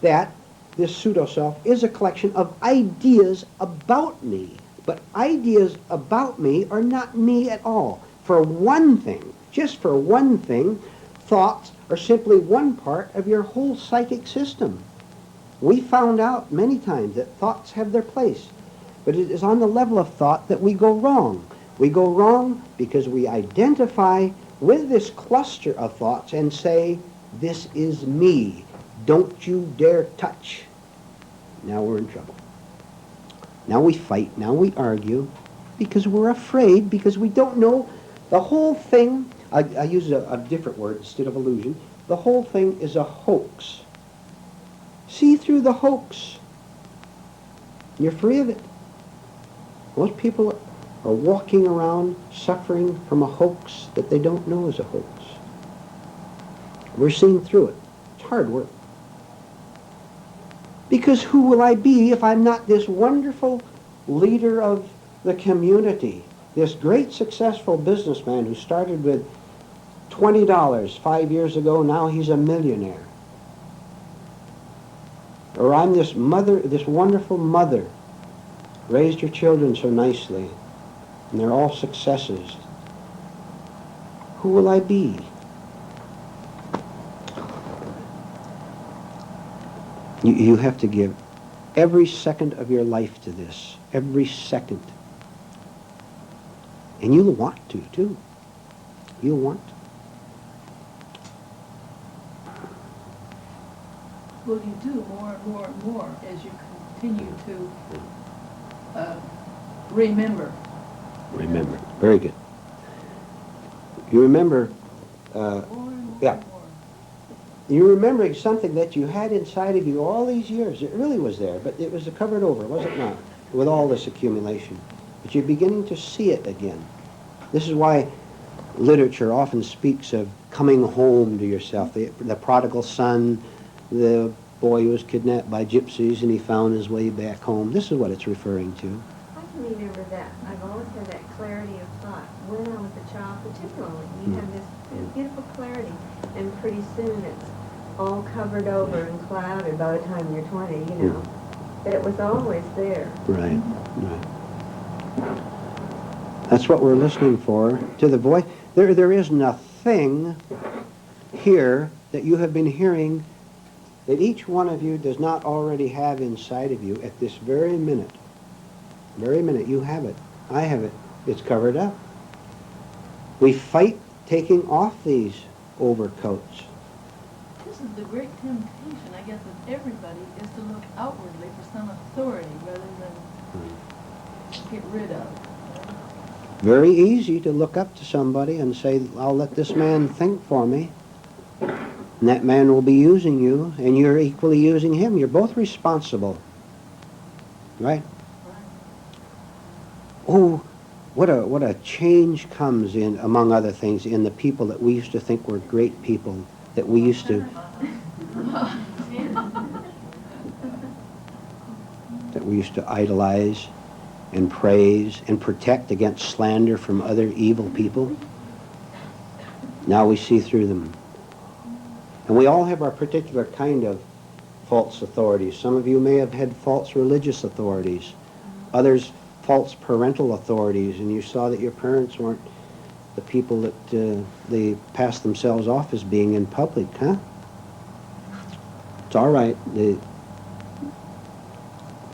that this pseudo-self is a collection of ideas about me. But ideas about me are not me at all. For one thing, just for one thing, thoughts are simply one part of your whole psychic system. We found out many times that thoughts have their place. But it is on the level of thought that we go wrong. We go wrong because we identify with this cluster of thoughts and say, this is me. Don't you dare touch. Now we're in trouble. Now we fight. Now we argue because we're afraid, because we don't know the whole thing. I use a different word instead of illusion. The whole thing is a hoax. See through the hoax. You're free of it. Most people are walking around suffering from a hoax that they don't know is a hoax. We're seeing through it. It's hard work. Because who will I be if I'm not this wonderful leader of the community? This great successful businessman who started with $20 5 years ago, now he's a millionaire. Or I'm this mother, this wonderful mother, raised your children so nicely, and they're all successes. Who will I be? You have to give every second of your life to this. Every second. And you'll want to, too. You'll want to. Well, you do more and more and more as you continue to remember. Remember. Very good. You remember, More and more yeah. and more. You're remembering something that you had inside of you all these years. It really was there, but it was covered over, was it not? With all this accumulation. But you're beginning to see it again. This is why literature often speaks of coming home to yourself. The prodigal son, the boy who was kidnapped by gypsies and he found his way back home. This is what it's referring to. I can remember that. I've always had that clarity of thought. When I was a child particularly, you have this beautiful clarity, and pretty soon it's all covered over and clouded by the time you're 20, you know. But it was always there. Right, right. That's what we're listening for. To the voice. There is nothing here that you have been hearing that each one of you does not already have inside of you at this very minute. Very minute, you have it. I have it. It's covered up. We fight taking off these overcoats. This is the great temptation, I guess, of everybody, is to look outwardly for some authority rather than get rid of. Very easy to look up to somebody and say, I'll let this man think for me. And that man will be using you, and you're equally using him. You're both responsible. Right? Oh, what a change comes in, among other things, in the people that we used to think were great people. that we used to idolize and praise and protect against slander from other evil people. Now we see through them. And we all have our particular kind of false authorities. Some of you may have had false religious authorities. Others, false parental authorities, and you saw that your parents weren't the people that they passed themselves off as being in public, huh? It's all right.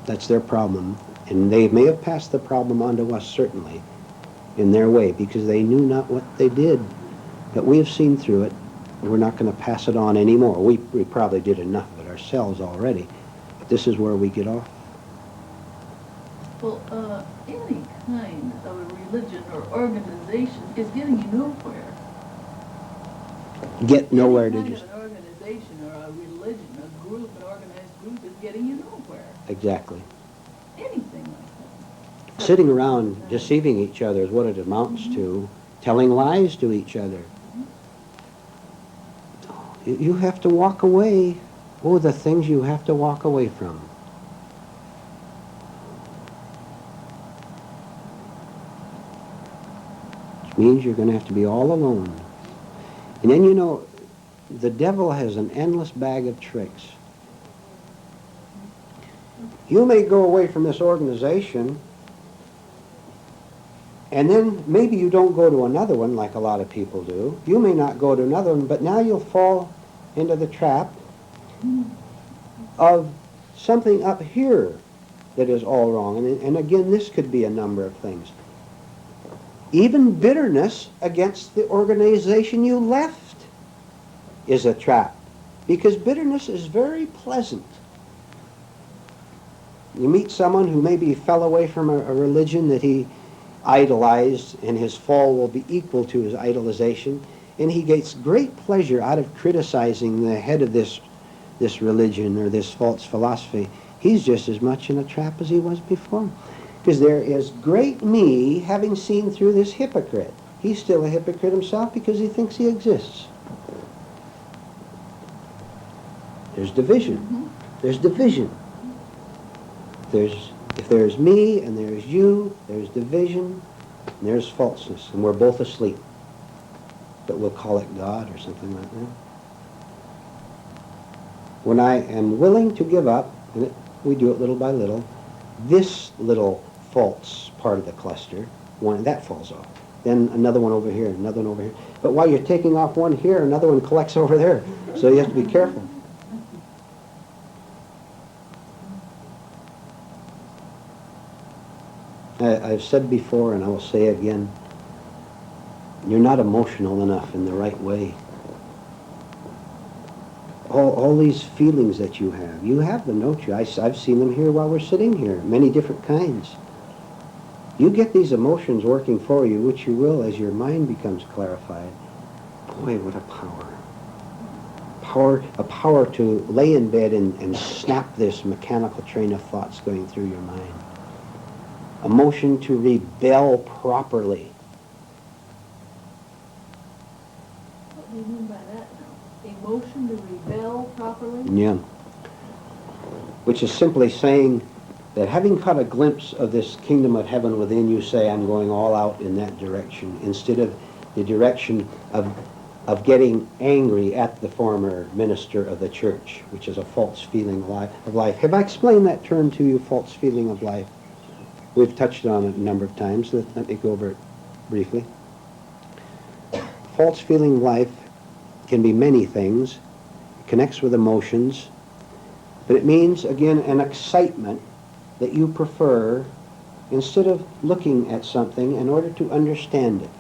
That's their problem. And they may have passed the problem on to us, certainly, in their way, because they knew not what they did. But we have seen through it. We're not going to pass it on anymore. We probably did enough of it ourselves already. But this is where we get off. Well, any kind of a religion or organization is getting you nowhere. Get nowhere, Any did you? kind of an organization or a religion, a group, an organized group is getting you nowhere. Exactly. Anything like that. Sitting around deceiving each other is what it amounts to. Telling lies to each other. You have to walk away. Oh, the things you have to walk away from. Which means you're going to have to be all alone. And then, you know, the devil has an endless bag of tricks. You may go away from this organization, and then maybe you don't go to another one like a lot of people do. You may not go to another one, but now you'll fall into the trap of something up here that is all wrong. And again, this could be a number of things. Even bitterness against the organization you left is a trap, because bitterness is very pleasant. You meet someone who maybe fell away from a religion that he idolized, and his fall will be equal to his idolization, and he gets great pleasure out of criticizing the head of this religion or this false philosophy. He's just as much in a trap as he was before. Because there is great me having seen through this hypocrite. He's still a hypocrite himself because he thinks he exists. There's division. There's division. If there's me and there's you, there's division, and there's falseness, and we're both asleep. But we'll call it God or something like that. When I am willing to give up, and we do it little by little, this little false part of the cluster, one that falls off. Then another one over here, another one over here. But while you're taking off one here, another one collects over there. So you have to be careful. I've said before, and I will say again, you're not emotional enough in the right way. All these feelings that you have them, don't you? I've seen them here while we're sitting here, many different kinds. You get these emotions working for you, which you will as your mind becomes clarified. Boy, what a power. A power to lay in bed and snap this mechanical train of thoughts going through your mind. A motion to rebel properly. What do you mean by that now? Emotion to rebel properly? Yeah. Which is simply saying that having caught a glimpse of this kingdom of heaven within you, say, I'm going all out in that direction, instead of the direction of getting angry at the former minister of the church, which is a false feeling of life. Have I explained that term to you, false feeling of life? We've touched on it a number of times. Let me go over it briefly. False feeling of life can be many things. It connects with emotions. But it means, again, an excitement that you prefer instead of looking at something in order to understand it.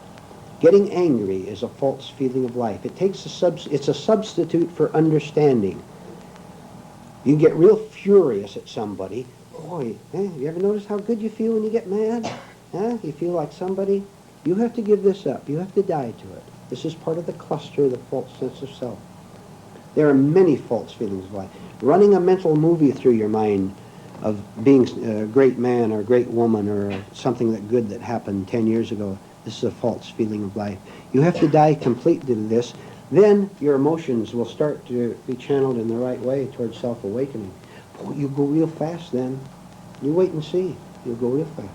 Getting angry is a false feeling of life. It's a substitute for understanding. You get real furious at somebody. Boy, you ever notice how good you feel when you get mad? You feel like somebody. You have to give this up. You have to die to it. This is part of the cluster of the false sense of self. There are many false feelings of life. Running a mental movie through your mind of being a great man or a great woman or something good that happened 10 years ago, this is a false feeling of life. You have to die completely to this. then your emotions will start to be channeled in the right way towards self-awakening. Boy, you go real fast then. You wait and see. You'll go real fast.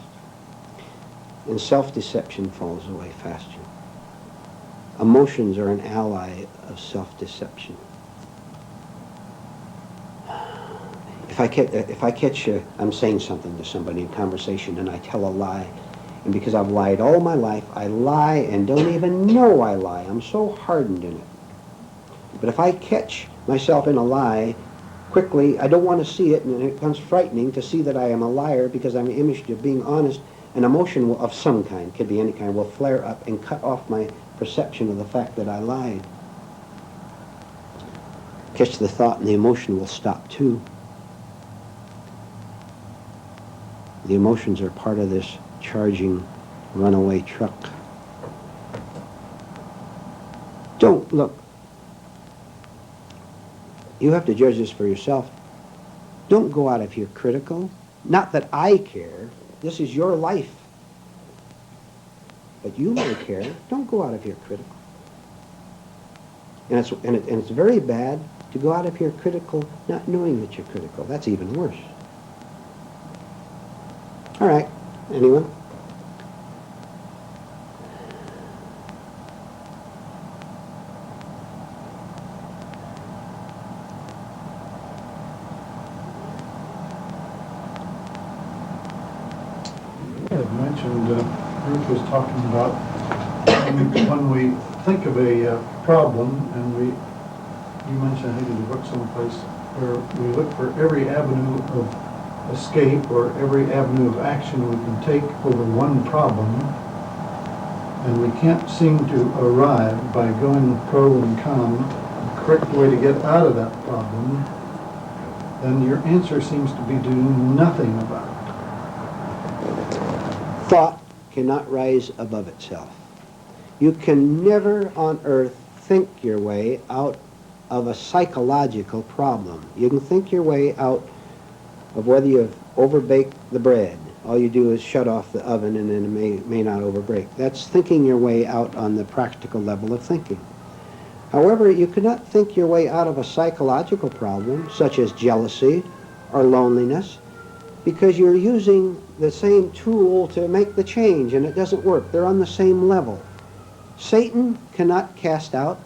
And self-deception falls away faster. Emotions are an ally of self-deception. If I catch I'm saying something to somebody in conversation and I tell a lie, and because I've lied all my life, I lie and don't even know I lie. I'm so hardened in it. But if I catch myself in a lie, quickly, I don't want to see it, and it becomes frightening to see that I am a liar because I'm imaged of being honest. An emotion of some kind, could be any kind, will flare up and cut off my perception of the fact that I lied. Catch the thought and the emotion will stop too. The emotions are part of this charging runaway truck. Don't look. You have to judge this for yourself. Don't go out of here critical. Not that I care. This is your life. But you may care. Don't go out of here critical. And it's very bad to go out of here critical, not knowing that you're critical. That's even worse. All right. Anyone? I had mentioned, Ruth was talking about when we think of a problem, and you mentioned, I think in the book someplace, where we look for every avenue of escape or every avenue of action we can take over one problem, and we can't seem to arrive by going pro and con, the correct way to get out of that problem, then your answer seems to be to do nothing about it. Thought cannot rise above itself. You can never on earth think your way out of a psychological problem. You can think your way out of whether you've overbaked the bread. All you do is shut off the oven and then it may not overbreak. That's thinking your way out on the practical level of thinking. However, you cannot think your way out of a psychological problem, such as jealousy or loneliness, because you're using the same tool to make the change, and it doesn't work. They're on the same level. Satan cannot cast out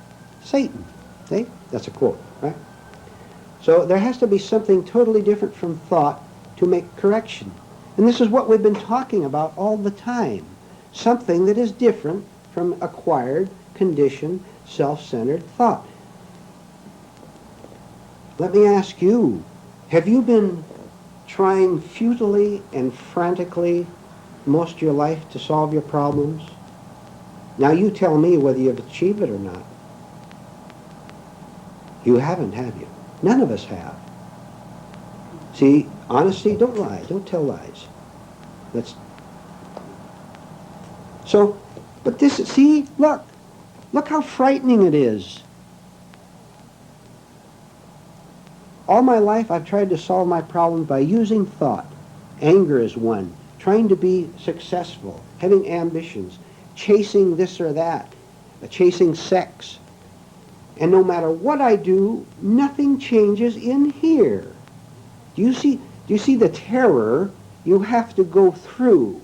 Satan. See? That's a quote, right? So there has to be something totally different from thought to make correction. And this is what we've been talking about all the time. Something that is different from acquired, conditioned, self-centered thought. Let me ask you, have you been trying futilely and frantically most of your life to solve your problems? Now you tell me whether you've achieved it or not. You haven't, have you? None of us have. See, honesty, don't lie. Don't tell lies. But this, see, look how frightening it is. All my life I've tried to solve my problems by using thought. Anger is one. Trying to be successful. Having ambitions. Chasing this or that. Chasing sex. And no matter what I do, nothing changes in here. Do you see the terror you have to go through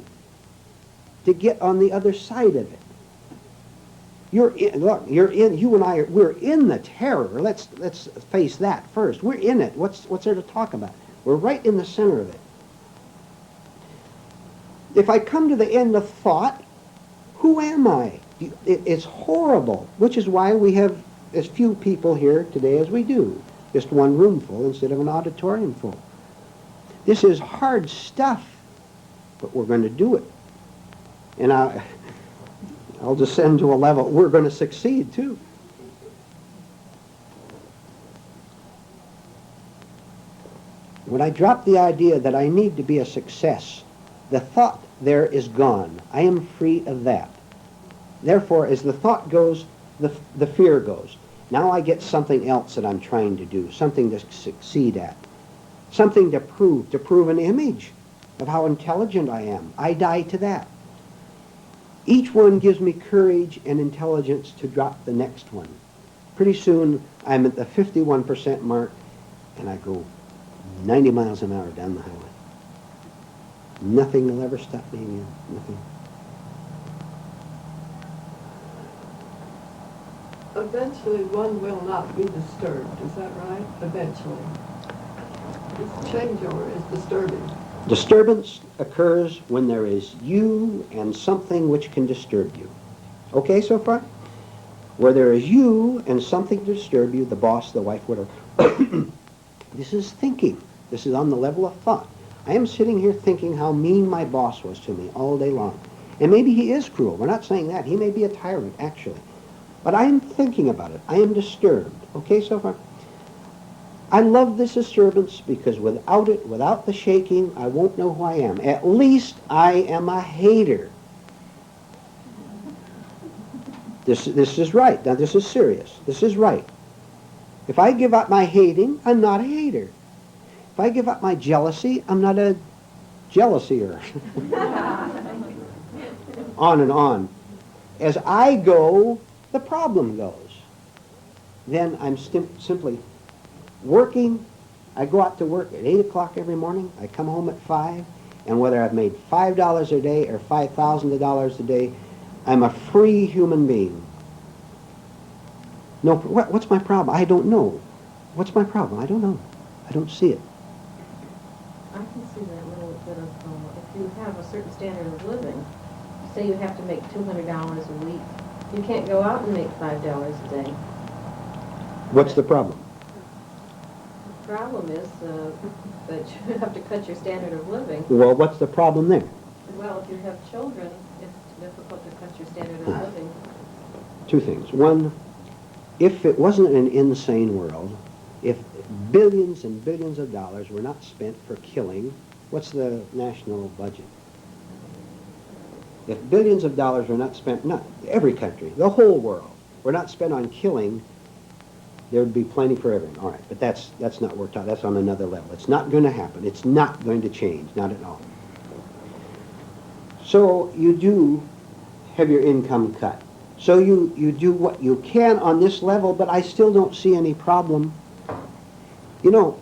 to get on the other side of it? You and I, we're in the terror. Let's face that first. We're in it. What's there to talk about? We're right in the center of it. If I come to the end of thought, who am I? It's horrible, which is why we have as few people here today as we do. Just one room full instead of an auditorium full. This is hard stuff, but we're going to do it. And I'll descend to a level, we're going to succeed too. When I drop the idea that I need to be a success, the thought there is gone. I am free of that. Therefore, as the thought goes, the fear goes. Now I get something else that I'm trying to do, something to succeed at, something to prove an image of how intelligent I am. I die to that. Each one gives me courage and intelligence to drop the next one. Pretty soon, I'm at the 51% mark, and I go 90 miles an hour down the highway. Nothing will ever stop me again. Nothing. Eventually, one will not be disturbed, is that right? Eventually. This changeover is disturbing. Disturbance occurs when there is you and something which can disturb you. Okay so far? Where there is you and something to disturb you, the boss, the wife, whatever. This is thinking. This is on the level of thought. I am sitting here thinking how mean my boss was to me all day long. And maybe he is cruel. We're not saying that. He may be a tyrant, actually. But I am thinking about it. I am disturbed. Okay so far? I love this disturbance because without it, without the shaking, I won't know who I am. At least I am a hater. This is right. Now this is serious. This is right. If I give up my hating, I'm not a hater. If I give up my jealousy, I'm not a jealousier. On and on. As I go, the problem goes. Then I'm simply working. I go out to work at 8 o'clock every morning. I come home at 5. And whether I've made $5 a day or $5,000 a day, I'm a free human being. No, what's my problem? I don't know. What's my problem? I don't know. I don't see it. I can see that little bit of, if you have a certain standard of living, say you have to make $200 a week, you can't go out and make $5 a day. What's the problem? The problem is that you have to cut your standard of living. Well, what's the problem there? Well, if you have children, it's difficult to cut your standard of living. Two things. One, if it wasn't an insane world, if billions and billions of dollars were not spent for killing, what's the national budget? If billions of dollars were not spent, not every country, the whole world, were not spent on killing, there would be plenty for everyone. All right, but that's not worked out. That's on another level. It's not going to happen. It's not going to change, not at all. So you do have your income cut. So you do what you can on this level, but I still don't see any problem. You know,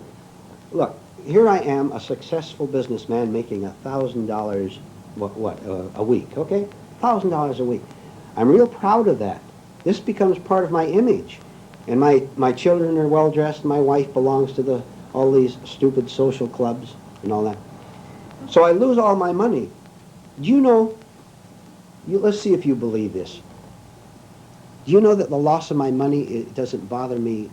look, here I am, a successful businessman making $1,000 a week, okay? $1,000 a week. I'm real proud of that. This becomes part of my image. And my children are well dressed, my wife belongs to all these stupid social clubs and all that. So I lose all my money. Do you know, let's see if you believe this. Do you know that the loss of my money, it doesn't bother me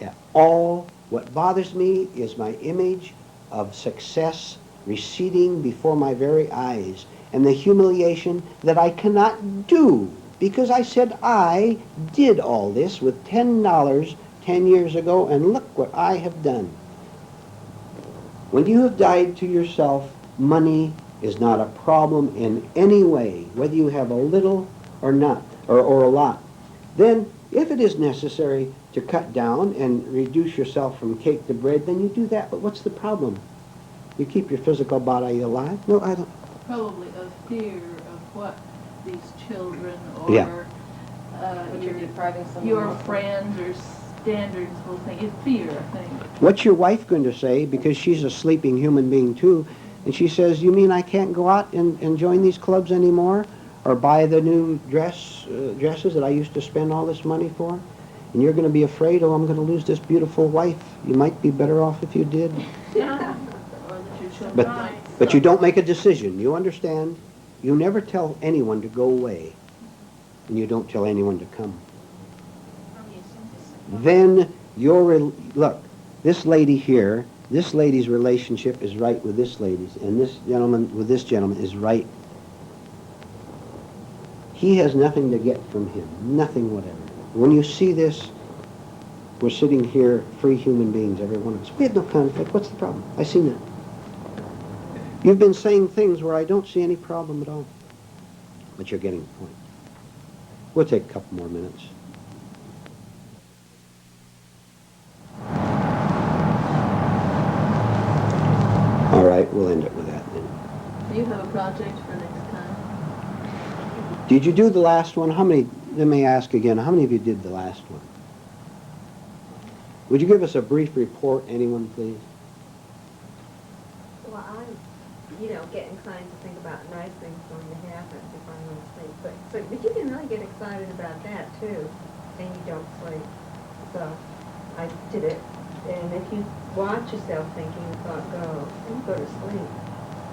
at all? What bothers me is my image of success receding before my very eyes and the humiliation that I cannot do because I said I did all this with $10 10 years ago and look what I have done. When you have died to yourself, money is not a problem in any way, whether you have a little or not, or a lot. Then, if it is necessary to cut down and reduce yourself from cake to bread, then you do that. But what's the problem? You keep your physical body alive? No, I don't. Probably a fear of what these children or But you're depriving someone your else. friends or standards will think. It's fear, I think. What's your wife going to say? Because she's a sleeping human being too. And she says, you mean I can't go out and join these clubs anymore? Or buy the new dresses that I used to spend all this money for? And you're going to be afraid, oh, I'm going to lose this beautiful wife. You might be better off if you did. Or that your children But, might but you suffer. don't make a decision. You understand? You never tell anyone to go away. And you don't tell anyone to come. Then look, this lady here, this lady's relationship is right with this lady's, and this gentleman with this gentleman is right. He has nothing to get from him, nothing whatever. When you see this, we're sitting here, free human beings, every one of us. We have no conflict. What's the problem? I see none. You've been saying things where I don't see any problem at all. But you're getting the point. We'll take a couple more minutes. All right, we'll end it with that then. Do you have a project for next time? Did you do the last one? How many, let me ask again, how many of you did the last one? Would you give us a brief report, anyone, please? Well, get inclined to think about nice things going to happen if I'm going to sleep. But you can really get excited about that too, and you don't sleep. So I did it. And if you watch yourself thinking the thought go, then you go to sleep.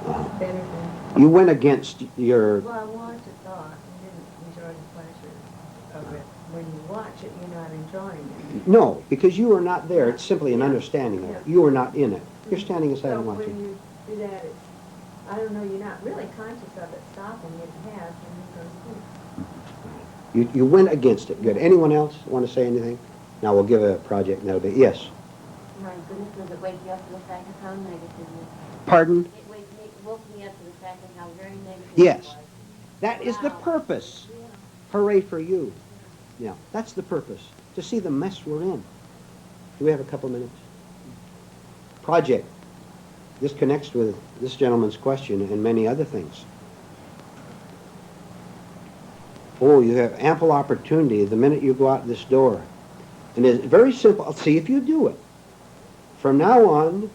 It's better than, You went against your... well, I watched a thought and didn't enjoy the pleasure of it. When you watch it, you're not enjoying it. No, because you are not there. It's simply an understanding of it. You are not in it. You're standing aside So and when watching. you do that, it's, I don't know, you're not really conscious of it stopping. It has, and you go to sleep. You went against it. Good. Anyone else want to say anything? Now we'll give a project and that'll be... Yes. My goodness, does it wake you up to the fact of how negative it is? Pardon? It woke me up to the fact of how very negative Yes. it was. That is the Wow. purpose. Hooray for you. Yeah, that's the purpose. To see the mess we're in. Do we have a couple minutes? Project. This connects with this gentleman's question and many other things. Oh, you have ample opportunity the minute you go out this door. And it's very simple. See if you do it. From now on,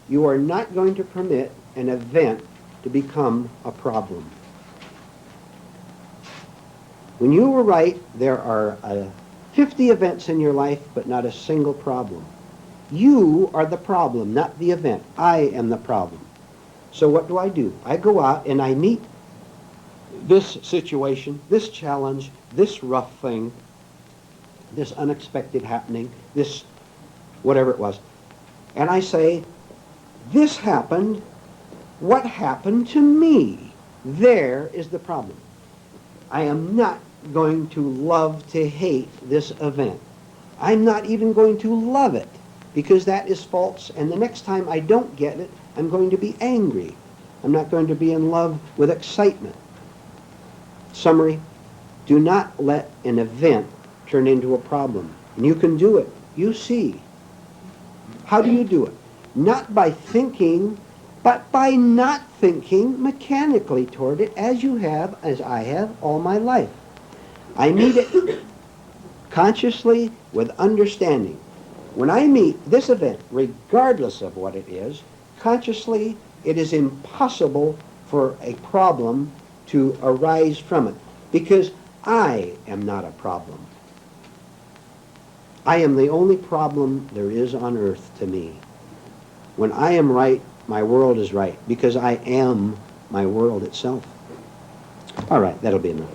you are not going to permit an event to become a problem. When you were right, there are 50 events in your life, but not a single problem. You are the problem, not the event. I am the problem. So what do? I go out and I meet this situation, this challenge, this rough thing, this unexpected happening, this whatever it was. And I say, this happened. What happened to me? There is the problem. I am not going to love to hate this event. I'm not even going to love it, because that is false, and the next time I don't get it, I'm going to be angry. I'm not going to be in love with excitement. Summary, do not let an event turn into a problem. And you can do it. You see. How do you do it? Not by thinking, but by not thinking mechanically toward it as you have, as I have all my life. I meet it consciously with understanding. When I meet this event, regardless of what it is, consciously, it is impossible for a problem to arise from it, because I am not a problem. I am the only problem there is on earth to me. When I am right, my world is right, because I am my world itself. All right, that'll be enough.